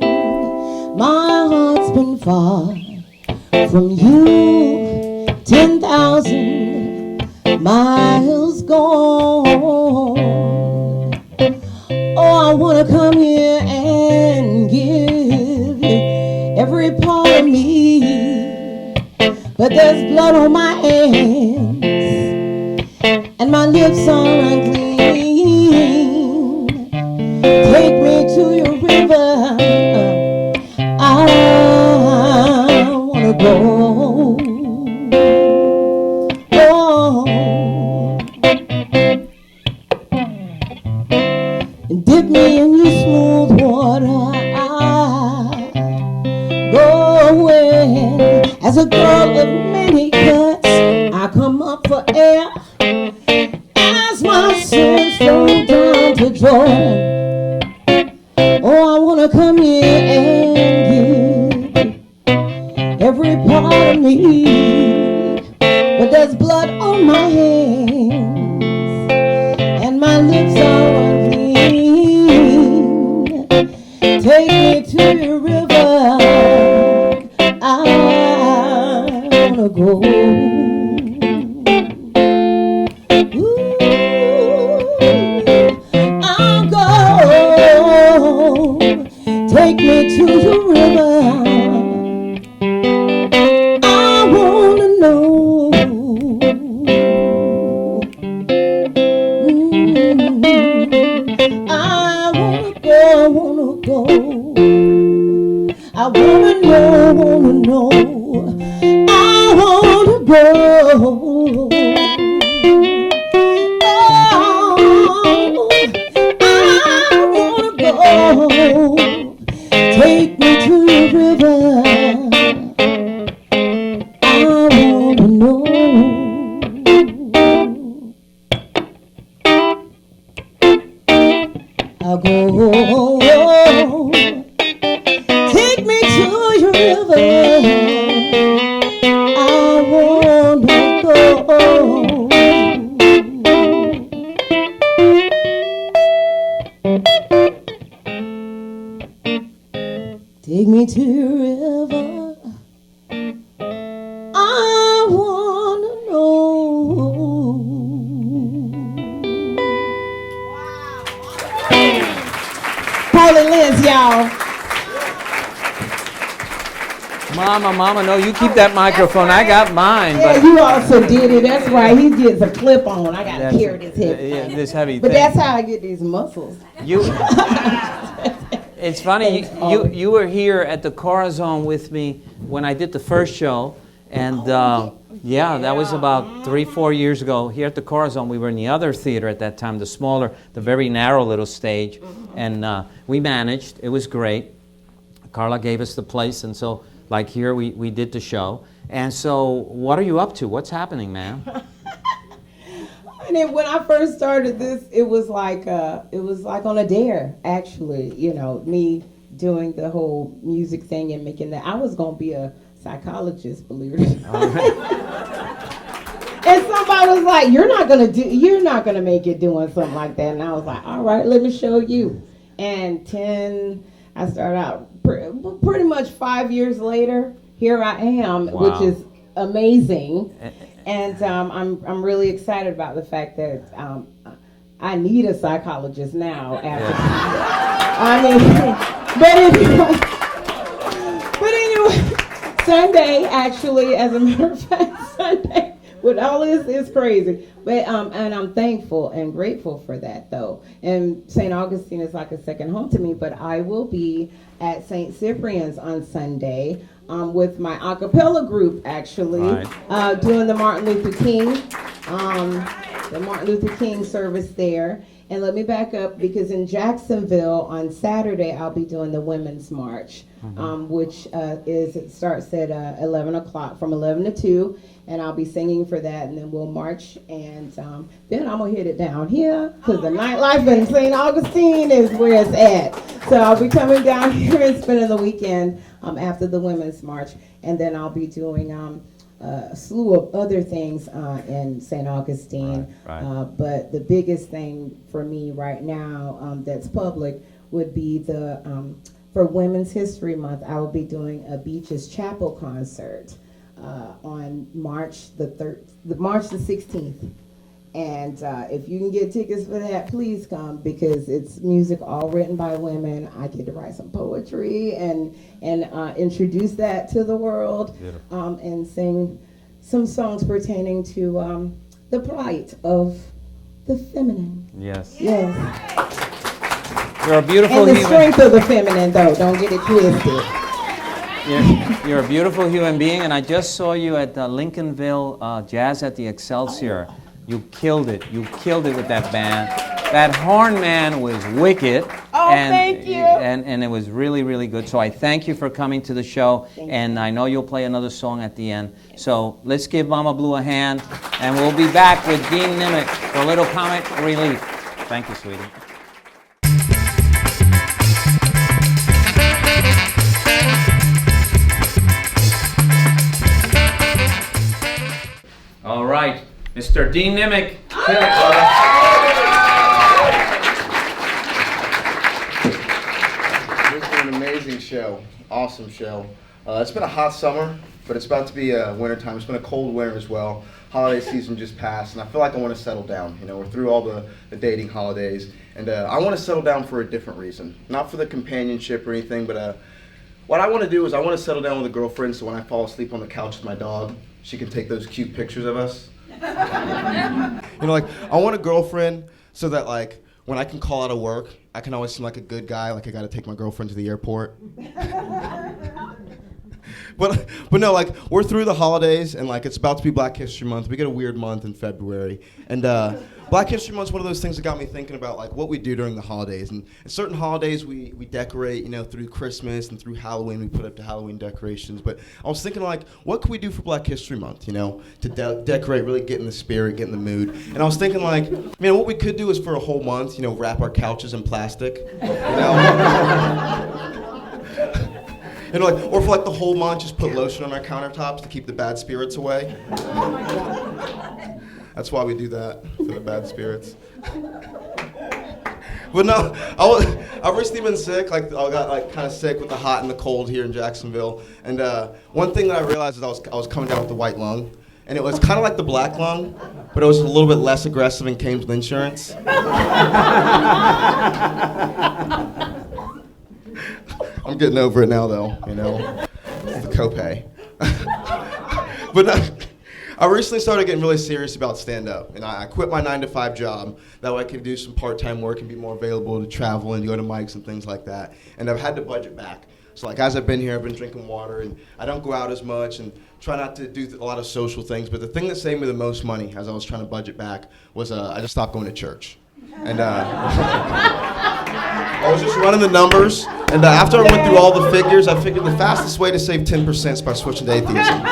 My heart's been far from you, 10,000 miles gone. Oh, I wanna come here and give you every part of me, but there's blood on my hands and my lips are unclean. Take me to your river, I wanna go. Oh. And dip me in your smooth water, I go in. As a girl of many cuts, I come up for air. As my sins flow down to Jordan, oh, I wanna come here and give every part of me, but there's blood on my hands and my lips are unclean. Take me to your river, I wanna go. Take me to the river, I wanna know. I wanna go. I wanna know. I wanna go. Take me to the river, I wanna know. I'll go. Take me to your river, I wanna go. Take me to your river, I wanna know. Paulie Liz, y'all. Mama, no, you keep that microphone. I got mine. Yeah, But you also did it. That's right. He gets a clip on. I gotta carry this heavy. yeah, this heavy But thing. that's how I get these muscles. You. It's funny, you were here at the Corazon with me when I did the first show, and yeah, that was about 3-4 years ago. Here at the Corazon, we were in the other theater at that time, the smaller, the very narrow little stage, and we managed. It was great. Carla gave us the place, and so, like here, we did the show. And so, what are you up to? What's happening, man? And then when I first started this, it was like on a dare, actually. You know, me doing the whole music thing and making that. I was gonna be a psychologist, believe it or not. And somebody was like, you're not gonna make it doing something like that. And I was like, all right, let me show you. And I started out pretty much 5 years later, here I am, which is amazing. And I'm really excited about the fact that I need a psychologist now. After but anyway, Sunday, actually, as a matter of fact, Sunday, with all this is crazy. But and I'm thankful and grateful for that, though. And St. Augustine is like a second home to me. But I will be at St. Cyprian's on Sunday with my a cappella group, actually, doing the Martin Luther King service there. And let me back up, because in Jacksonville on Saturday I'll be doing the Women's March, which it starts at 11 o'clock, from 11 to 2, and I'll be singing for that, and then we'll march, and then I'm gonna hit it down here, because the nightlife in St. Augustine is where it's at. So I'll be coming down here and spending the weekend after the Women's March, and then I'll be doing a slew of other things in St. Augustine. But the biggest thing for me right now that's public would be for Women's History Month, I will be doing a Beaches Chapel concert on March the 16th. And if you can get tickets for that, please come, because it's music all written by women. I get to write some poetry and introduce that to the world, and sing some songs pertaining to the plight of the feminine. Yes. Yes. You're a beautiful and the strength of the feminine, though. Don't get it twisted. You're a beautiful human being, and I just saw you at Lincolnville Jazz at the Excelsior. You killed it. You killed it with that band. That horn man was wicked. Oh, thank you. And it was really, really good. So I thank you for coming to the show. And I know you'll play another song at the end. So let's give Mama Blue a hand. And we'll be back with Dean Nimock for a little comic relief. Thank you, sweetie. All right. Mr. Dean Nimock. This has been an amazing show. Awesome show. It's been a hot summer, but it's about to be winter time. It's been a cold winter as well. Holiday season just passed, and I feel like I want to settle down. You know, we're through all the dating holidays, and I want to settle down for a different reason. Not for the companionship or anything, but what I want to do is I want to settle down with a girlfriend, so when I fall asleep on the couch with my dog, she can take those cute pictures of us. You know, like, I want a girlfriend so that, like, when I can call out of work, I can always seem like a good guy, like I gotta take my girlfriend to the airport. But no, like, we're through the holidays, and like, it's about to be Black History Month. We get a weird month in February, and Black History Month is one of those things that got me thinking about like what we do during the holidays. And certain holidays we decorate, you know, through Christmas and through Halloween. We put up the Halloween decorations. But I was thinking, like, what could we do for Black History Month, you know, to decorate, really get in the spirit, get in the mood. And I was thinking, like, man, what we could do is for a whole month, you know, wrap our couches in plastic, you know. You know, like, or for like the whole month, just put lotion on our countertops to keep the bad spirits away. That's why we do that, for the bad spirits. But no, I've recently been sick. Like, I got like kind of sick with the hot and the cold here in Jacksonville. And one thing that I realized is I was coming down with the white lung, and it was kind of like the black lung, but it was a little bit less aggressive and came with insurance. I'm getting over it now, though. You know, it's the copay. But I recently started getting really serious about stand-up, and I quit my 9-to-5 job. That way I could do some part-time work and be more available to travel and go to mics and things like that. And I've had to budget back. So like, as I've been here, I've been drinking water, and I don't go out as much and try not to do a lot of social things. But the thing that saved me the most money as I was trying to budget back was I just stopped going to church. And I was just running the numbers, and after I went through all the figures, I figured the fastest way to save 10% is by switching to atheism.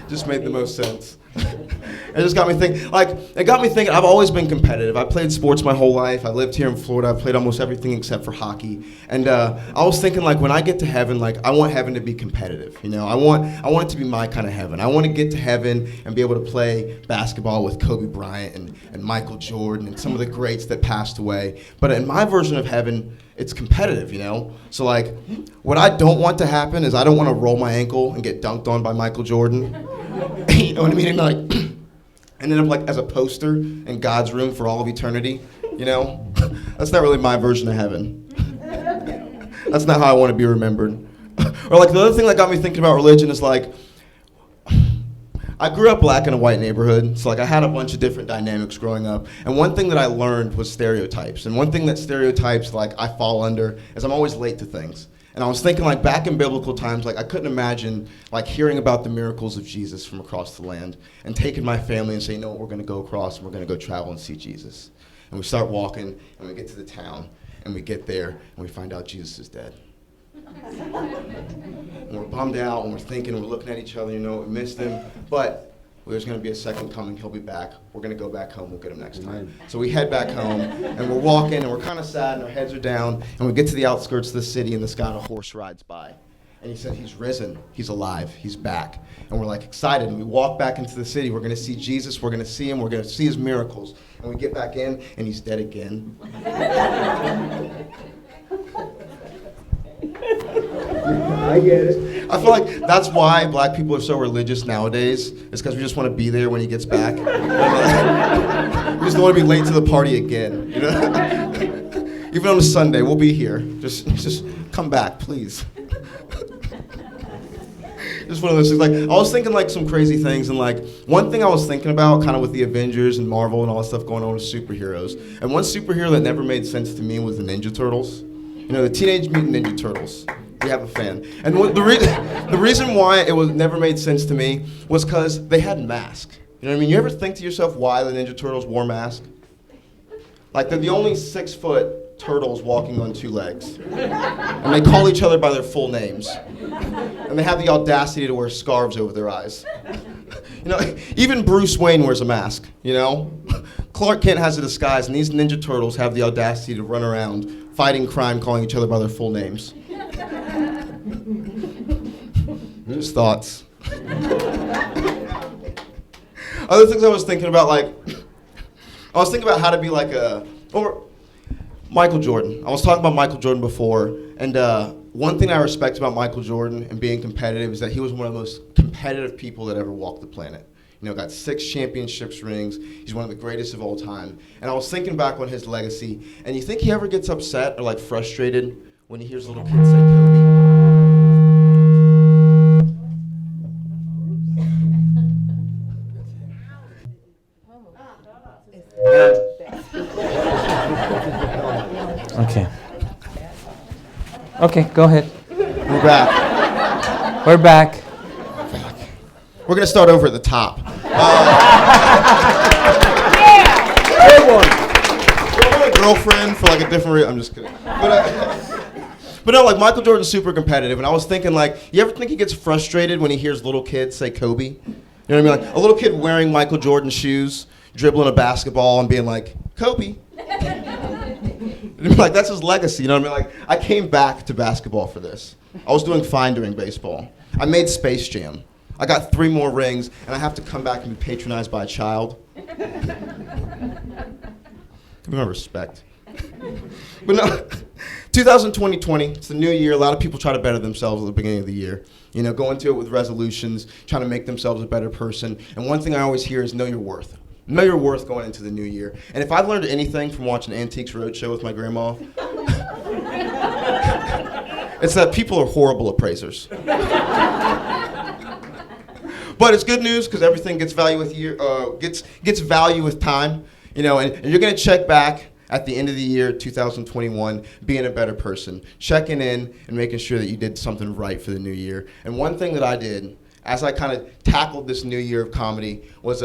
Just made the most sense. It just got me thinking, I've always been competitive. I played sports my whole life. I lived here in Florida. I've played almost everything except for hockey. And I was thinking, like, when I get to heaven, like, I want heaven to be competitive. You know, I want it to be my kind of heaven. I want to get to heaven and be able to play basketball with Kobe Bryant and Michael Jordan and some of the greats that passed away. But in my version of heaven, it's competitive, you know? So, like, what I don't want to happen is I don't want to roll my ankle and get dunked on by Michael Jordan. You know what I mean? And, like, and end up, like, as a poster in God's room for all of eternity, you know? That's not really my version of heaven. That's not how I want to be remembered. Or, like, the other thing that got me thinking about religion is, like, I grew up black in a white neighborhood, so like I had a bunch of different dynamics growing up. And one thing that I learned was stereotypes. And one thing that stereotypes like I fall under is I'm always late to things. And I was thinking like back in biblical times, like I couldn't imagine like hearing about the miracles of Jesus from across the land and taking my family and saying, no, we're gonna go across and we're gonna go travel and see Jesus. And we start walking and we get to the town and we get there and we find out Jesus is dead. And we're bummed out, and we're thinking, we're looking at each other, you know, we missed him, but there's going to be a second coming, he'll be back, we're going to go back home, we'll get him next time. So we head back home, and we're walking, and we're kind of sad, and our heads are down, and we get to the outskirts of the city, and this guy on a horse rides by. And he said, he's risen, he's alive, he's back. And we're like excited, and we walk back into the city, we're going to see Jesus, we're going to see him, we're going to see his miracles. And we get back in, and he's dead again. I get it. I feel like that's why black people are so religious nowadays. It's because we just want to be there when he gets back. We just don't want to be late to the party again. You know? Even on a Sunday, we'll be here. Just come back, please. Just one of those things. Like I was thinking like some crazy things, and like one thing I was thinking about, kind of with the Avengers and Marvel and all that stuff going on with superheroes. And one superhero that never made sense to me was the Ninja Turtles. You know, the Teenage Mutant Ninja Turtles. We have a fan. And the reason why it was never made sense to me was because they had masks. You know what I mean? You ever think to yourself why the Ninja Turtles wore masks? Like they're the only 6-foot turtles walking on 2 legs. And they call each other by their full names. And they have the audacity to wear scarves over their eyes. You know, even Bruce Wayne wears a mask, you know? Clark Kent has a disguise, and these Ninja Turtles have the audacity to run around fighting crime, calling each other by their full names. Just thoughts. Other things I was thinking about, like, I was thinking about how to be like Michael Jordan. I was talking about Michael Jordan before, and one thing I respect about Michael Jordan and being competitive is that he was one of the most competitive people that ever walked the planet. You know, got 6 championships rings. He's one of the greatest of all time. And I was thinking back on his legacy, and you think he ever gets upset or like frustrated when he hears little kids say Kobe? Okay, go ahead. We're back. We're back. We're going to start over at the top. Good one. I had a girlfriend for like a different reason. I'm just kidding. But no, like Michael Jordan's super competitive, and I was thinking like, you ever think he gets frustrated when he hears little kids say Kobe? You know what I mean? Like a little kid wearing Michael Jordan shoes, dribbling a basketball, and being like, Kobe. Like that's his legacy, you know what I mean? Like I came back to basketball for this. I was doing fine during baseball. I made Space Jam. I got 3 more rings, and I have to come back and be patronized by a child. Give me my respect. But no, 2020, it's the new year. A lot of people try to better themselves at the beginning of the year. You know, go into it with resolutions, trying to make themselves a better person. And one thing I always hear is know your worth. Know your worth going into the new year. And if I've learned anything from watching Antiques Roadshow with my grandma, it's that people are horrible appraisers. But it's good news because everything gets value with gets value with time, you know. And you're gonna check back at the end of the year, 2021, being a better person, checking in and making sure that you did something right for the new year. And one thing that I did as I kind of tackled this new year of comedy was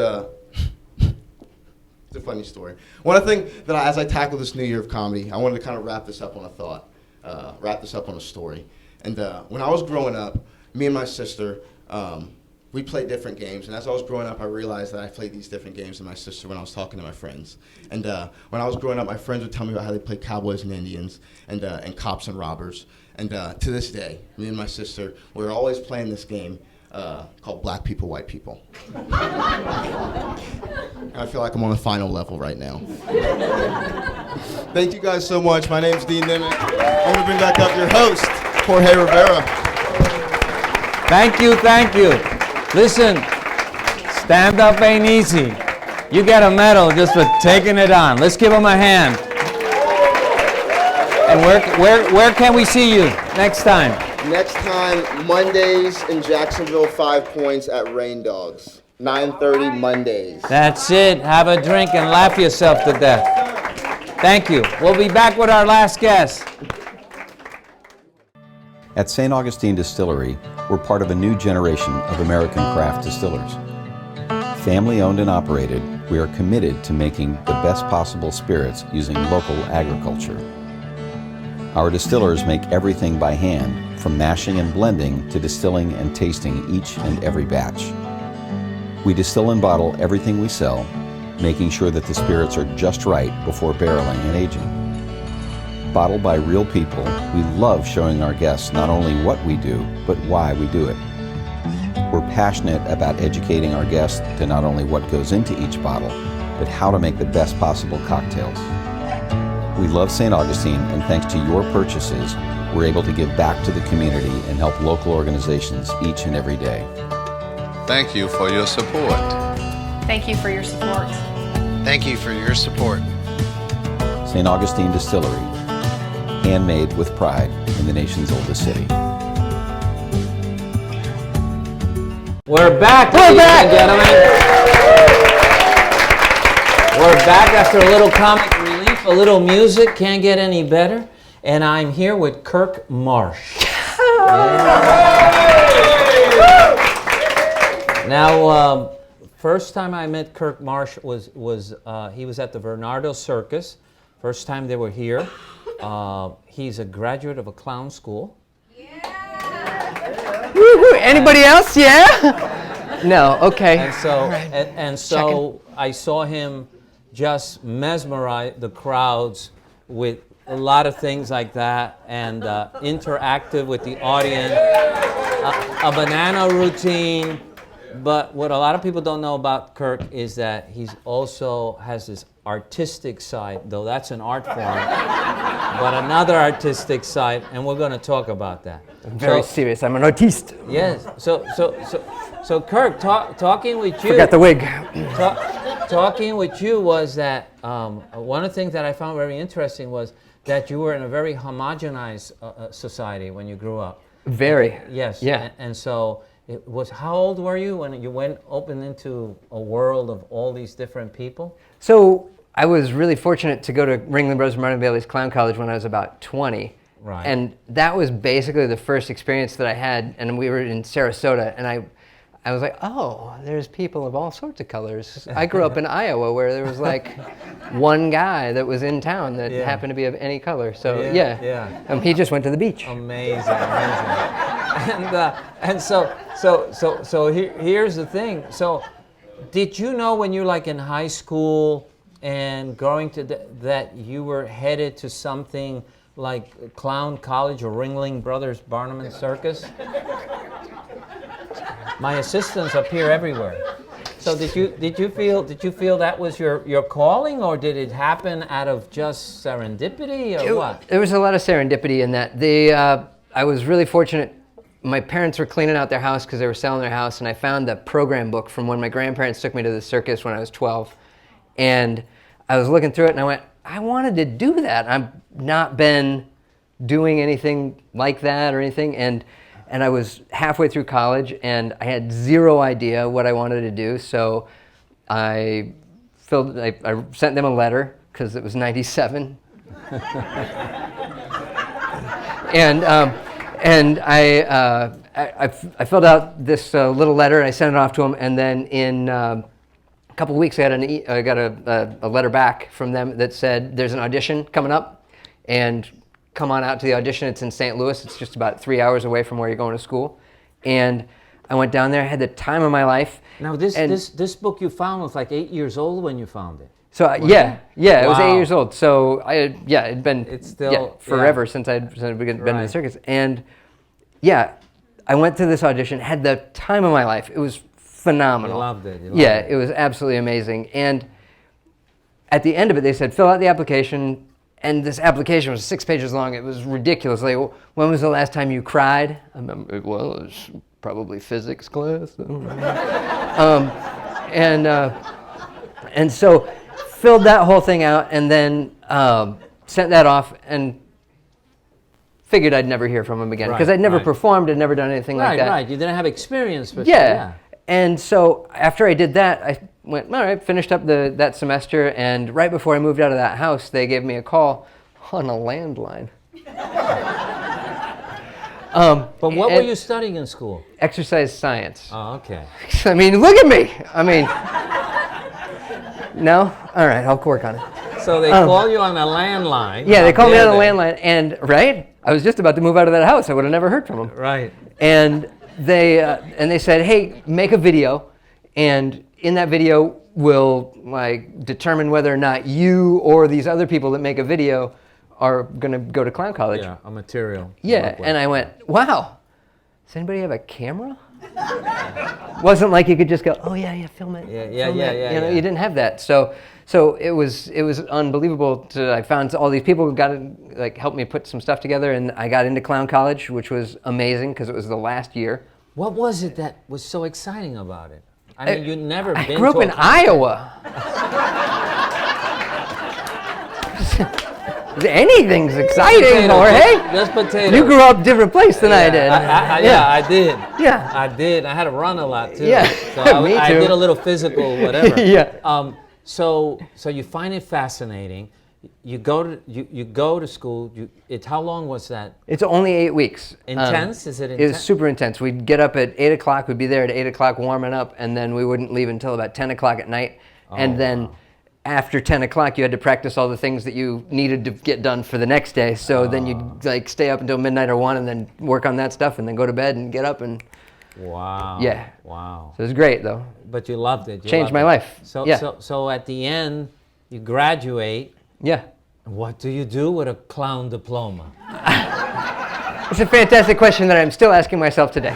it's a funny story. One thing that as I tackled this new year of comedy, I wanted to kind of wrap this up on a thought, wrap this up on a story. And when I was growing up, me and my sister, we played different games, and as I was growing up, I realized that I played these different games with my sister when I was talking to my friends. And when I was growing up, my friends would tell me about how they played cowboys and Indians, and cops and robbers. And to this day, me and my sister, we were always playing this game called Black People, White People. I feel like I'm on the final level right now. Thank you guys so much. My name's Dean Nimock. I'm going to bring back up your host, Jorge Rivera. Thank you, thank you. Listen, stand up ain't easy. You get a medal just for taking it on. Let's give him a hand. And where can we see you next time? Next time, Mondays in Jacksonville, 5 Points at Rain Dogs. 9:30 Mondays. That's it. Have a drink and laugh yourself to death. Thank you. We'll be back with our last guest. At St. Augustine Distillery, we're part of a new generation of American craft distillers. Family owned and operated, we are committed to making the best possible spirits using local agriculture. Our distillers make everything by hand, from mashing and blending to distilling and tasting each and every batch. We distill and bottle everything we sell, making sure that the spirits are just right before barreling and aging. Bottled by real people, we love showing our guests not only what we do, but why we do it. We're passionate about educating our guests to not only what goes into each bottle, but how to make the best possible cocktails. We love St. Augustine, and thanks to your purchases, we're able to give back to the community and help local organizations each and every day. Thank you for your support. Thank you for your support. Thank you for your support. St. Augustine Distillery, handmade with pride in the nation's oldest city. We're back, ladies and gentlemen. We're back after a little comic relief, a little music. Can't get any better. And I'm here with Kirk Marsh. Now, first time I met Kirk Marsh was he was at the Bernardo Circus. First time they were here. He's a graduate of a clown school. Woo-hoo. Anybody else? Yeah? No. Okay. And so, right. and so I saw him just mesmerize the crowds with a lot of things like that, and interactive with the audience, a banana routine. But what a lot of people don't know about Kirk is that he's also has this artistic side, though that's an art form, but another artistic side, and we're going to talk about that. I'm very serious. I'm an artiste. Yes. So Kirk, talking with you. Forgot the wig. Talking with you was that one of the things that I found very interesting was that you were in a very homogenized society when you grew up. Very. Yes. Yeah. And so it was. How old were you when you went open into a world of all these different people? So I was really fortunate to go to Ringling Brothers Martin Bailey's Clown College when I was about 20. Right. And that was basically the first experience that I had. And we were in Sarasota, and I was like, oh, there's people of all sorts of colors. I grew up in Iowa where there was like one guy that was in town that happened to be of any color. So yeah. He just went to the beach. Amazing. And so here's the thing. So did you know when you were like in high school and going to that you were headed to something like Clown College or Ringling Brothers Barnum and Circus? My assistants appear everywhere. So did you feel that was your calling, or did it happen out of just serendipity, or what? There was a lot of serendipity in that. I was really fortunate. My parents were cleaning out their house because they were selling their house, and I found the program book from when my grandparents took me to the circus when I was 12. And I was looking through it, and I went, I wanted to do that. I've not been doing anything like that or anything. And I was halfway through college, and I had zero idea what I wanted to do. So I sent them a letter because it was '97, and I filled out this little letter, and I sent it off to them. And then in a couple of weeks, I got a letter back from them that said there's an audition coming up, and come on out to the audition. It's in St. Louis. It's just about 3 hours away from where you're going to school. And I went down there, I had the time of my life. Now this book you found was like 8 years old when you found it. So it was 8 years old. So it'd been forever since I'd been to the circus. And I went through this audition, had the time of my life. It was phenomenal. You loved it. It was absolutely amazing. And at the end of it, they said, fill out the application. And this application was 6 pages long. It was ridiculous. Like, when was the last time you cried? I remember, it was probably physics class. I don't know. And so filled that whole thing out and then sent that off and figured I'd never hear from him again because I'd never performed, I'd never done anything like that. Right, you didn't have experience. But And so after I did that, I went, all right, finished up that semester, and right before I moved out of that house, they gave me a call on a landline. But what were you studying in school? Exercise science. Oh, okay. I mean, look at me. I mean, no? All right, I'll work on it. So they call you on a landline. Yeah, they called me on a landline, and I was just about to move out of that house. I would have never heard from them. Right. And they said, hey, make a video, and in that video we'll determine whether or not you or these other people that make a video are going to go to clown college. Yeah, a material. Yeah, and I went, wow, does anybody have a camera? Wasn't like you could just go, oh yeah, film it. Yeah. You didn't have that. So it was unbelievable. I found all these people who got to help me put some stuff together, and I got into clown college, which was amazing because it was the last year. What was it that was so exciting about it? I mean, you'd never been to I grew up in Iowa. Anything's exciting, Jorge. Just potatoes. You grew up different place than I did. I did. Yeah. I did. I had to run a lot too. Yeah. So Me too. I did a little physical, whatever. Yeah. So you find it fascinating. You go to school. How long was that? It's only 8 weeks. Intense? Is it intense? It was super intense. We'd get up at 8 o'clock. We'd be there at 8 o'clock warming up, and then we wouldn't leave until about 10 o'clock at night. And then after 10 o'clock, you had to practice all the things that you needed to get done for the next day. So then you'd stay up until midnight or 1 and then work on that stuff and then go to bed and get up and... Wow. Yeah. Wow. So it was great, though. But you loved it. Changed my life. So at the end, you graduate. Yeah. What do you do with a clown diploma? It's a fantastic question that I'm still asking myself today.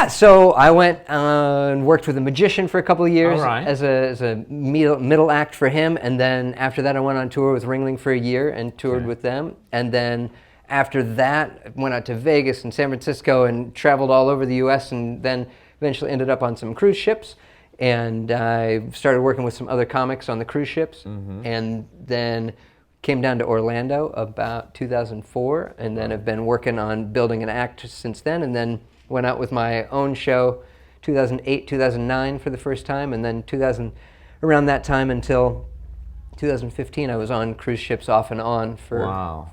So I went and worked with a magician for a couple of years as a middle act for him, and then after that I went on tour with Ringling for a year and toured with them, and then after that I went out to Vegas and San Francisco and traveled all over the U.S. and then eventually ended up on some cruise ships, and I started working with some other comics on the cruise ships, and then came down to Orlando about 2004, and then have been working on building an act since then, and then went out with my own show 2008, 2009 for the first time, and then around that time until 2015 I was on cruise ships off and on for... Wow.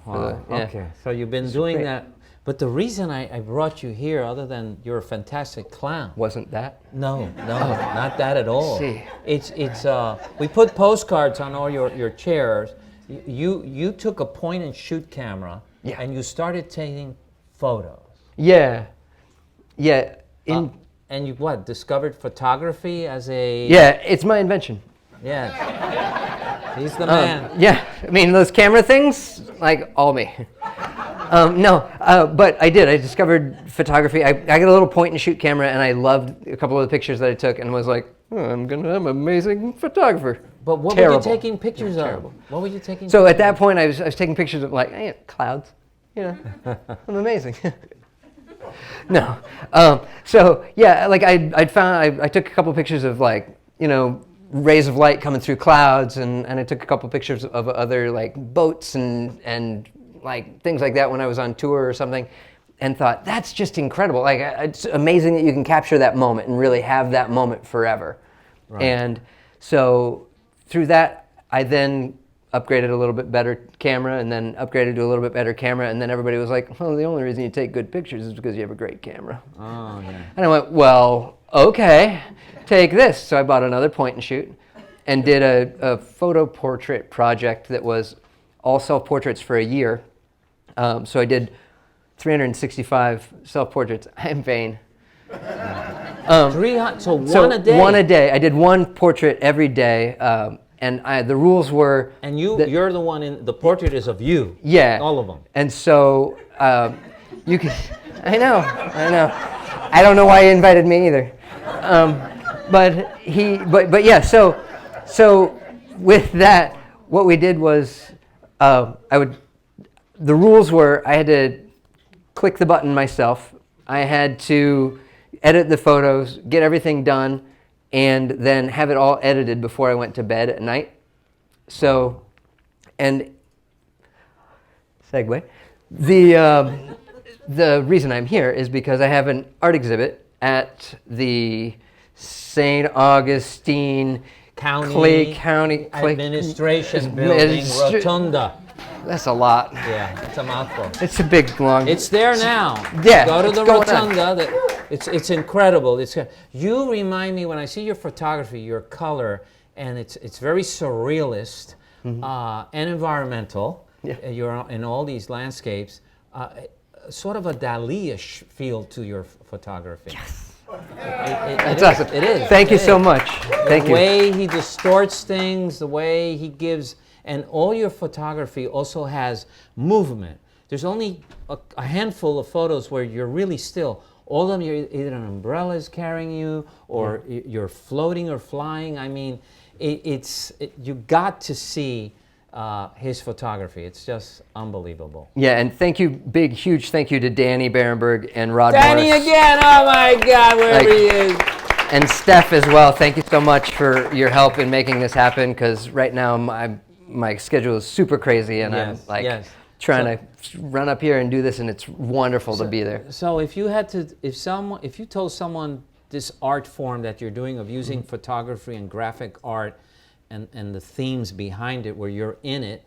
Okay, so you've been doing that. But the reason I brought you here, other than you're a fantastic clown... Wasn't that? No, not that at all. See. It's we put postcards on all your chairs. You took a point and shoot camera, and you started taking photos. Yeah. And you discovered photography as a... Yeah, it's my invention. Yeah. He's the man. Yeah, I mean, those camera things, all me. But I did. I discovered photography. I got a little point and shoot camera, and I loved a couple of the pictures that I took, and was like, I'm an amazing photographer. But what were you taking pictures of? What were you taking? So at that point, I was taking pictures of clouds. I'm amazing. No. I took a couple of pictures of rays of light coming through clouds, and I took a couple of pictures of other boats and things like that when I was on tour or something, and thought, that's just incredible. It's amazing that you can capture that moment and really have that moment forever. Right. And so through that, I then upgraded a little bit better camera, and then upgraded to a little bit better camera, and then everybody was like, well, the only reason you take good pictures is because you have a great camera. Oh, yeah. And I went, well, okay, take this. So I bought another point and shoot and did a photo portrait project that was all self-portraits for a year. So I did 365 self-portraits. I'm vain. So one a day? One a day. I did one portrait every day, and the rules were... And you're the one the portrait is of you. Yeah. All of them. And so you can... I know. I don't know why he invited me either. But yeah, so with that, what we did was the rules were I had to click the button myself. I had to edit the photos, get everything done, and then have it all edited before I went to bed at night. So, and segue, the reason I'm here is because I have an art exhibit at the St. Augustine Clay County Administration Building Rotunda. That's a lot. Yeah, it's a mouthful. It's a big, long... It's there now. Yeah. Go to the Rotunda. It's incredible. You remind me, when I see your photography, your color, and it's very surrealist and environmental. Yeah. You're in all these landscapes. Sort of a Dali-ish feel to your photography. Yes. That's awesome. It is. Thank you so much. Thank you. The way he distorts things, the way he gives... And all your photography also has movement. There's only a handful of photos where you're really still. All of them, either an umbrella is carrying you, or you're floating or flying. I mean, you got to see his photography. It's just unbelievable. Yeah, and huge thank you to Danny Berenberg and Rod Danny Morris. again! Oh my God, wherever he is. And Steph as well. Thank you so much for your help in making this happen, because right now my schedule is super crazy, and I'm trying to run up here and do this, and it's wonderful to be there. So if you told someone this art form that you're doing of using photography and graphic art and the themes behind it, where you're in it,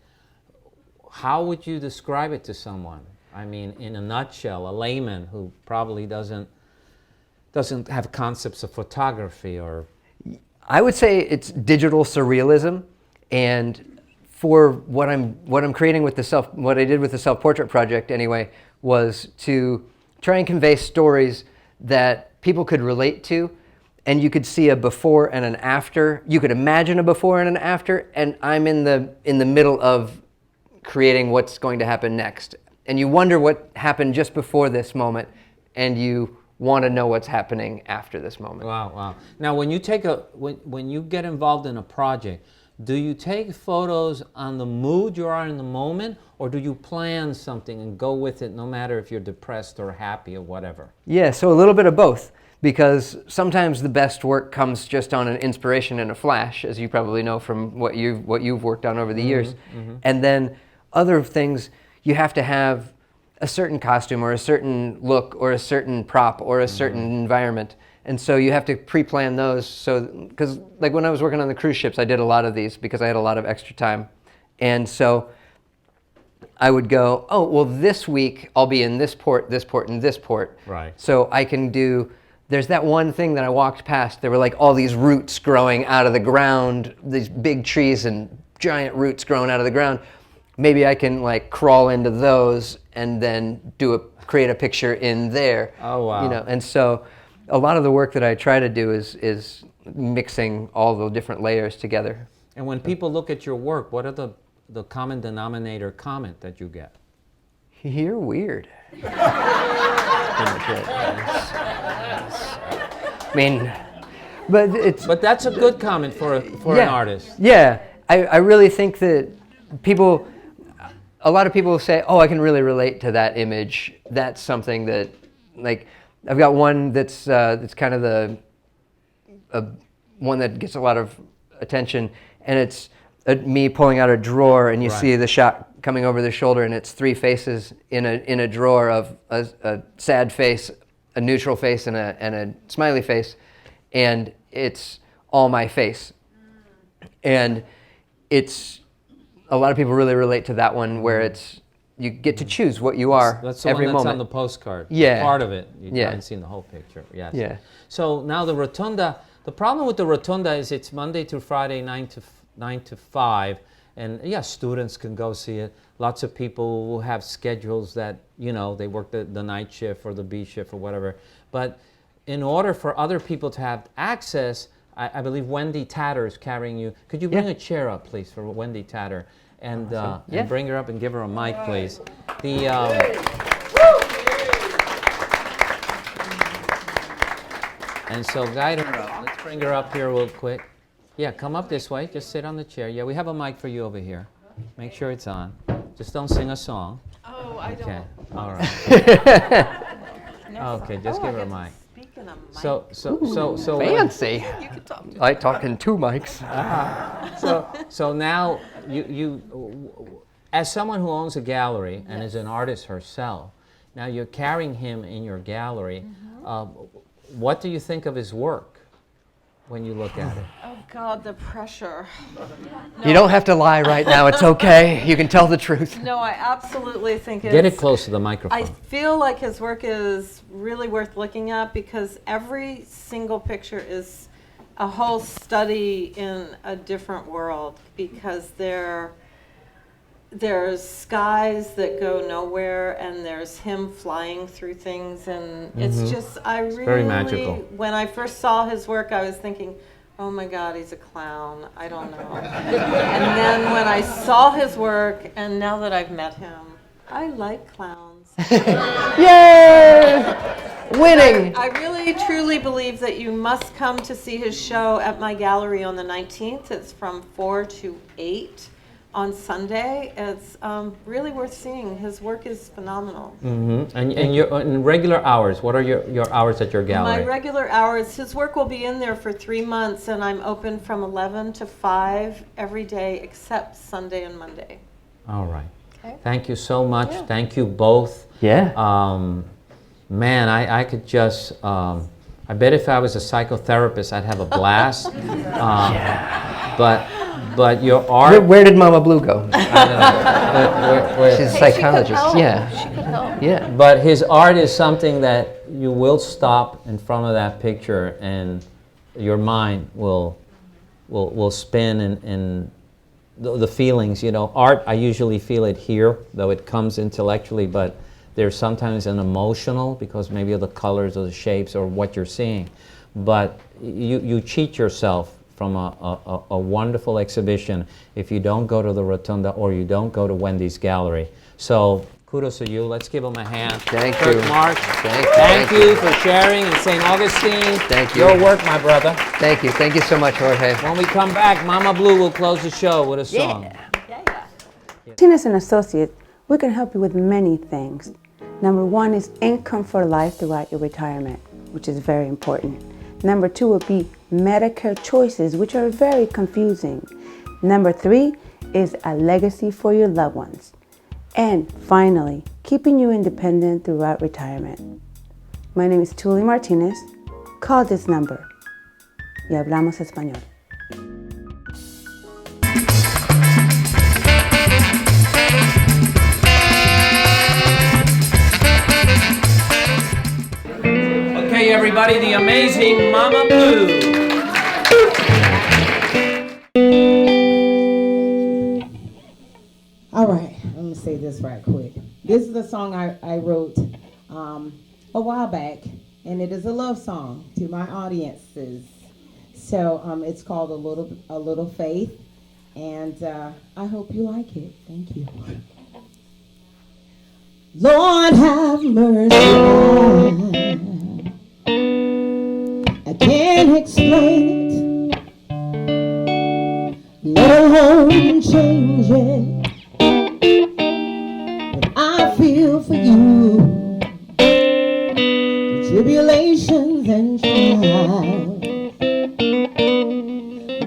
how would you describe it to someone? I mean, in a nutshell, a layman who probably doesn't have concepts of photography or... I would say it's digital surrealism, and for what I'm creating with what I did with the self-portrait project anyway, was to try and convey stories that people could relate to, and you could see a before and an after. You could imagine a before and an after, and I'm in the middle of creating what's going to happen next. And you wonder what happened just before this moment, and you want to know what's happening after this moment. Wow. Now, when you when you get involved in a project, do you take photos on the mood you are in the moment, or do you plan something and go with it no matter if you're depressed or happy or whatever? Yeah, so a little bit of both, because sometimes the best work comes just on an inspiration and a flash, as you probably know from what you've worked on over the years. And then other things, you have to have a certain costume or a certain look or a certain prop or a certain environment. And so you have to pre-plan those, because like when I was working on the cruise ships, I did a lot of these because I had a lot of extra time. And so I would go, oh, well, this week I'll be in this port, and this port. Right. So I can there's that one thing that I walked past, there were like all these roots growing out of the ground, these big trees and giant roots growing out of the ground. Maybe I can like crawl into those and then create a picture in there. Oh, wow. And so a lot of the work that I try to do is mixing all the different layers together. And when people look at your work, what are the common denominator comment that you get? You're weird. I mean, but that's a good comment for an artist. Yeah, I really think that a lot of people say, oh, I can really relate to that image. That's something that, like, I've got one that's kind of the one that gets a lot of attention, and it's me pulling out a drawer, and you see the shot coming over the shoulder, and it's three faces in a drawer of a sad face, a neutral face, and a smiley face, and it's all my face. And it's a lot of people really relate to that one, where it's you get to choose what you are that's the every one that's moment. On the postcard. Yeah, part of it. You haven't seen the whole picture. Yes. Yeah. So now the Rotunda. The problem with the Rotunda is it's Monday through Friday, 9 to 5, And yeah, students can go see it. Lots of people will have schedules that, you know, they work the night shift or the B shift or whatever. But in order for other people to have access, I believe Wendy Tatter is carrying you. Could you bring a chair up, please, for Wendy Tatter? And, and bring her up and give her a mic, please. And so guide her up. Let's bring her up here real quick. Yeah, come up this way. Just sit on the chair. Yeah, we have a mic for you over here. Make sure it's on. Just don't sing a song. Oh, I don't. Okay, all right. Okay, just give her a mic. So fancy. You can talk to like talking two mics. So now you as someone who owns a gallery and is an artist herself, now you're carrying him in your gallery. What do you think of his work when you look at it? Oh God, the pressure. No, you don't have to lie right now. It's okay. You can tell the truth. No, I absolutely think it's... Get it close to the microphone. I feel like his work is really worth looking at because every single picture is a whole study in a different world because there's skies that go nowhere and there's him flying through things and it's just, it's very magical. When I first saw his work, I was thinking, oh my God, he's a clown. I don't know. And then when I saw his work and now that I've met him, I like clowns. Yay! Winning! I really truly believe that you must come to see his show at my gallery on the 19th. It's from 4 to 8. On Sunday. It's really worth seeing. His work is phenomenal. And your in regular hours, what are your hours at your gallery? My regular hours, his work will be in there for 3 months and I'm open from 11 to 5 every day except Sunday and Monday. All right. Okay. Thank you so much. Yeah. Thank you both. Yeah. Man, I could just, I bet if I was a psychotherapist, I'd have a blast. But your art... Where did Mama Blue go? She's a psychologist. She could help. Yeah. But his art is something that you will stop in front of that picture and your mind will spin and the feelings, you know. Art, I usually feel it here, though it comes intellectually, but there's sometimes an emotional because maybe of the colors or the shapes or what you're seeing. But you cheat yourself from a wonderful exhibition if you don't go to the Rotunda or you don't go to Wendy's gallery. So kudos to you. Let's give him a hand. Thank Kirk, you. Marsh, Thank you for sharing in St. Augustine. Thank you. Your work, my brother. Thank you. Thank you so much, Jorge. When we come back, Mama Blue will close the show with a song. Martinez and Associates, we can help you with many things. Number one is income for life throughout your retirement, which is very important. Number two would be Medicare choices, which are very confusing. Number three is a legacy for your loved ones. And finally, keeping you independent throughout retirement. My name is Tuli Martinez. Call this number. Y hablamos español. Okay, everybody, the amazing Mama Blue. All right, let me say this right quick. This is a song I wrote a while back, and it is a love song to my audiences. So it's called A Little Faith, and I hope you like it. Thank you. Lord have mercy. I can't explain it. No one can change it. But I feel for you. The tribulations and trials.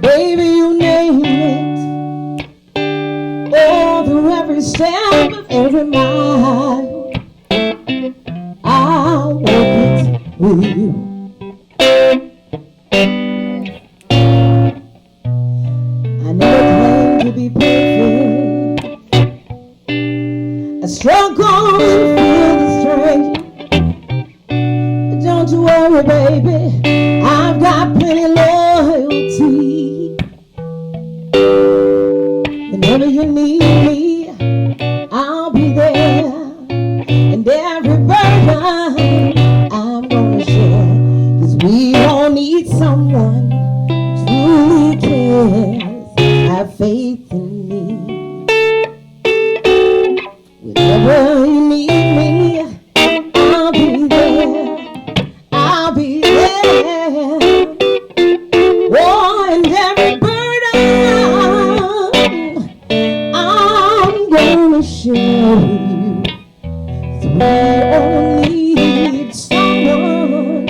Baby, you name it. All through every step of every mile. I'll walk it with you. I never claimed to be perfect. I struggle and feel the strain. But don't you worry, baby, I've got plenty loyalty. Whenever Whenever you need me, I'll be there. I'll be there. Oh, and every burden I'm gonna share with you. We all need someone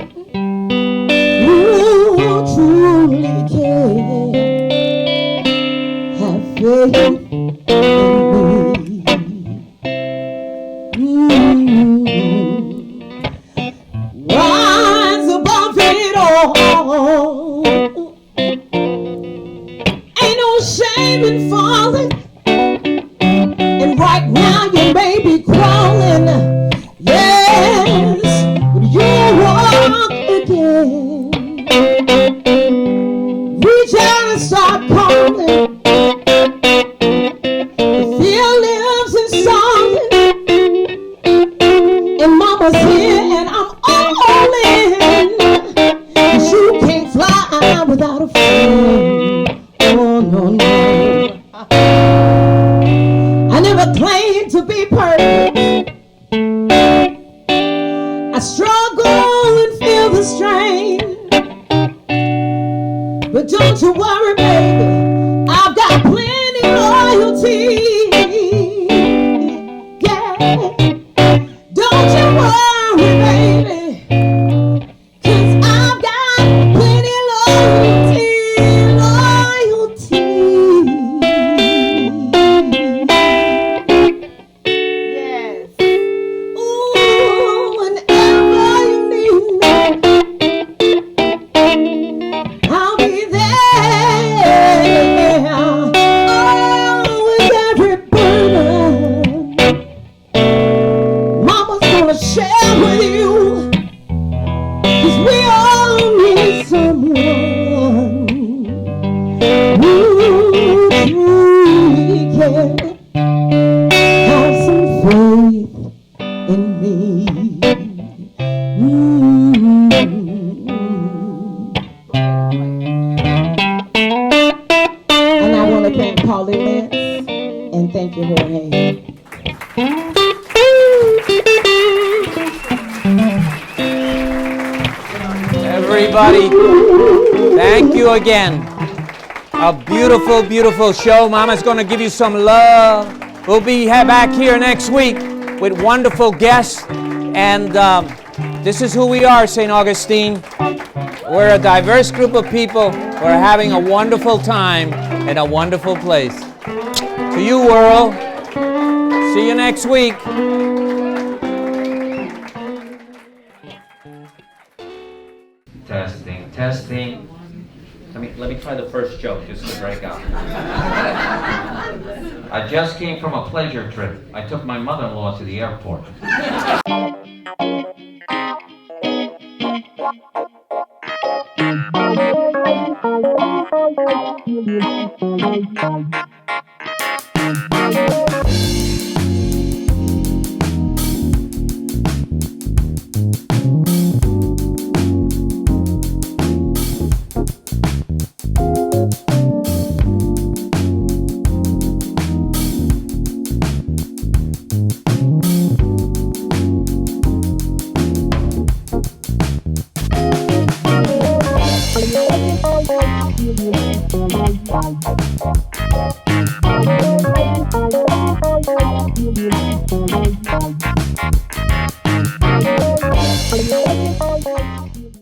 who truly care. Have faith in me. Rise above it all. Ain't no shame in falling. And right now you may be crawling. Yes, but you'll walk again. Reach out and start calling. The fear lives inside. And mama's here and I'm all in. 'Cause you can't fly without a friend. Oh, no, no. I never claimed to be perfect. I struggle and feel the strain. But don't you worry, baby, I've got plenty loyalty. Yeah. Don't you worry, baby, 'cause I've got plenty loyalty. Yes. Ooh, whenever you need me, I'll be there. Oh, with every burden, Mama's gonna share with you. 'Cause we all need someone who truly care. Have some faith in me. And I want to thank Polly Lentz and thank you, Jorge. Everybody, thank you again. A beautiful, beautiful show. Mama's going to give you some love. We'll be back here next week with wonderful guests. And this is who we are, St. Augustine. We're a diverse group of people. We're having a wonderful time in a wonderful place. To you, world. See you next week. Testing, testing. Let me try the first joke just to break out. I just came from a pleasure trip. I took my mother-in-law to the airport. Bye.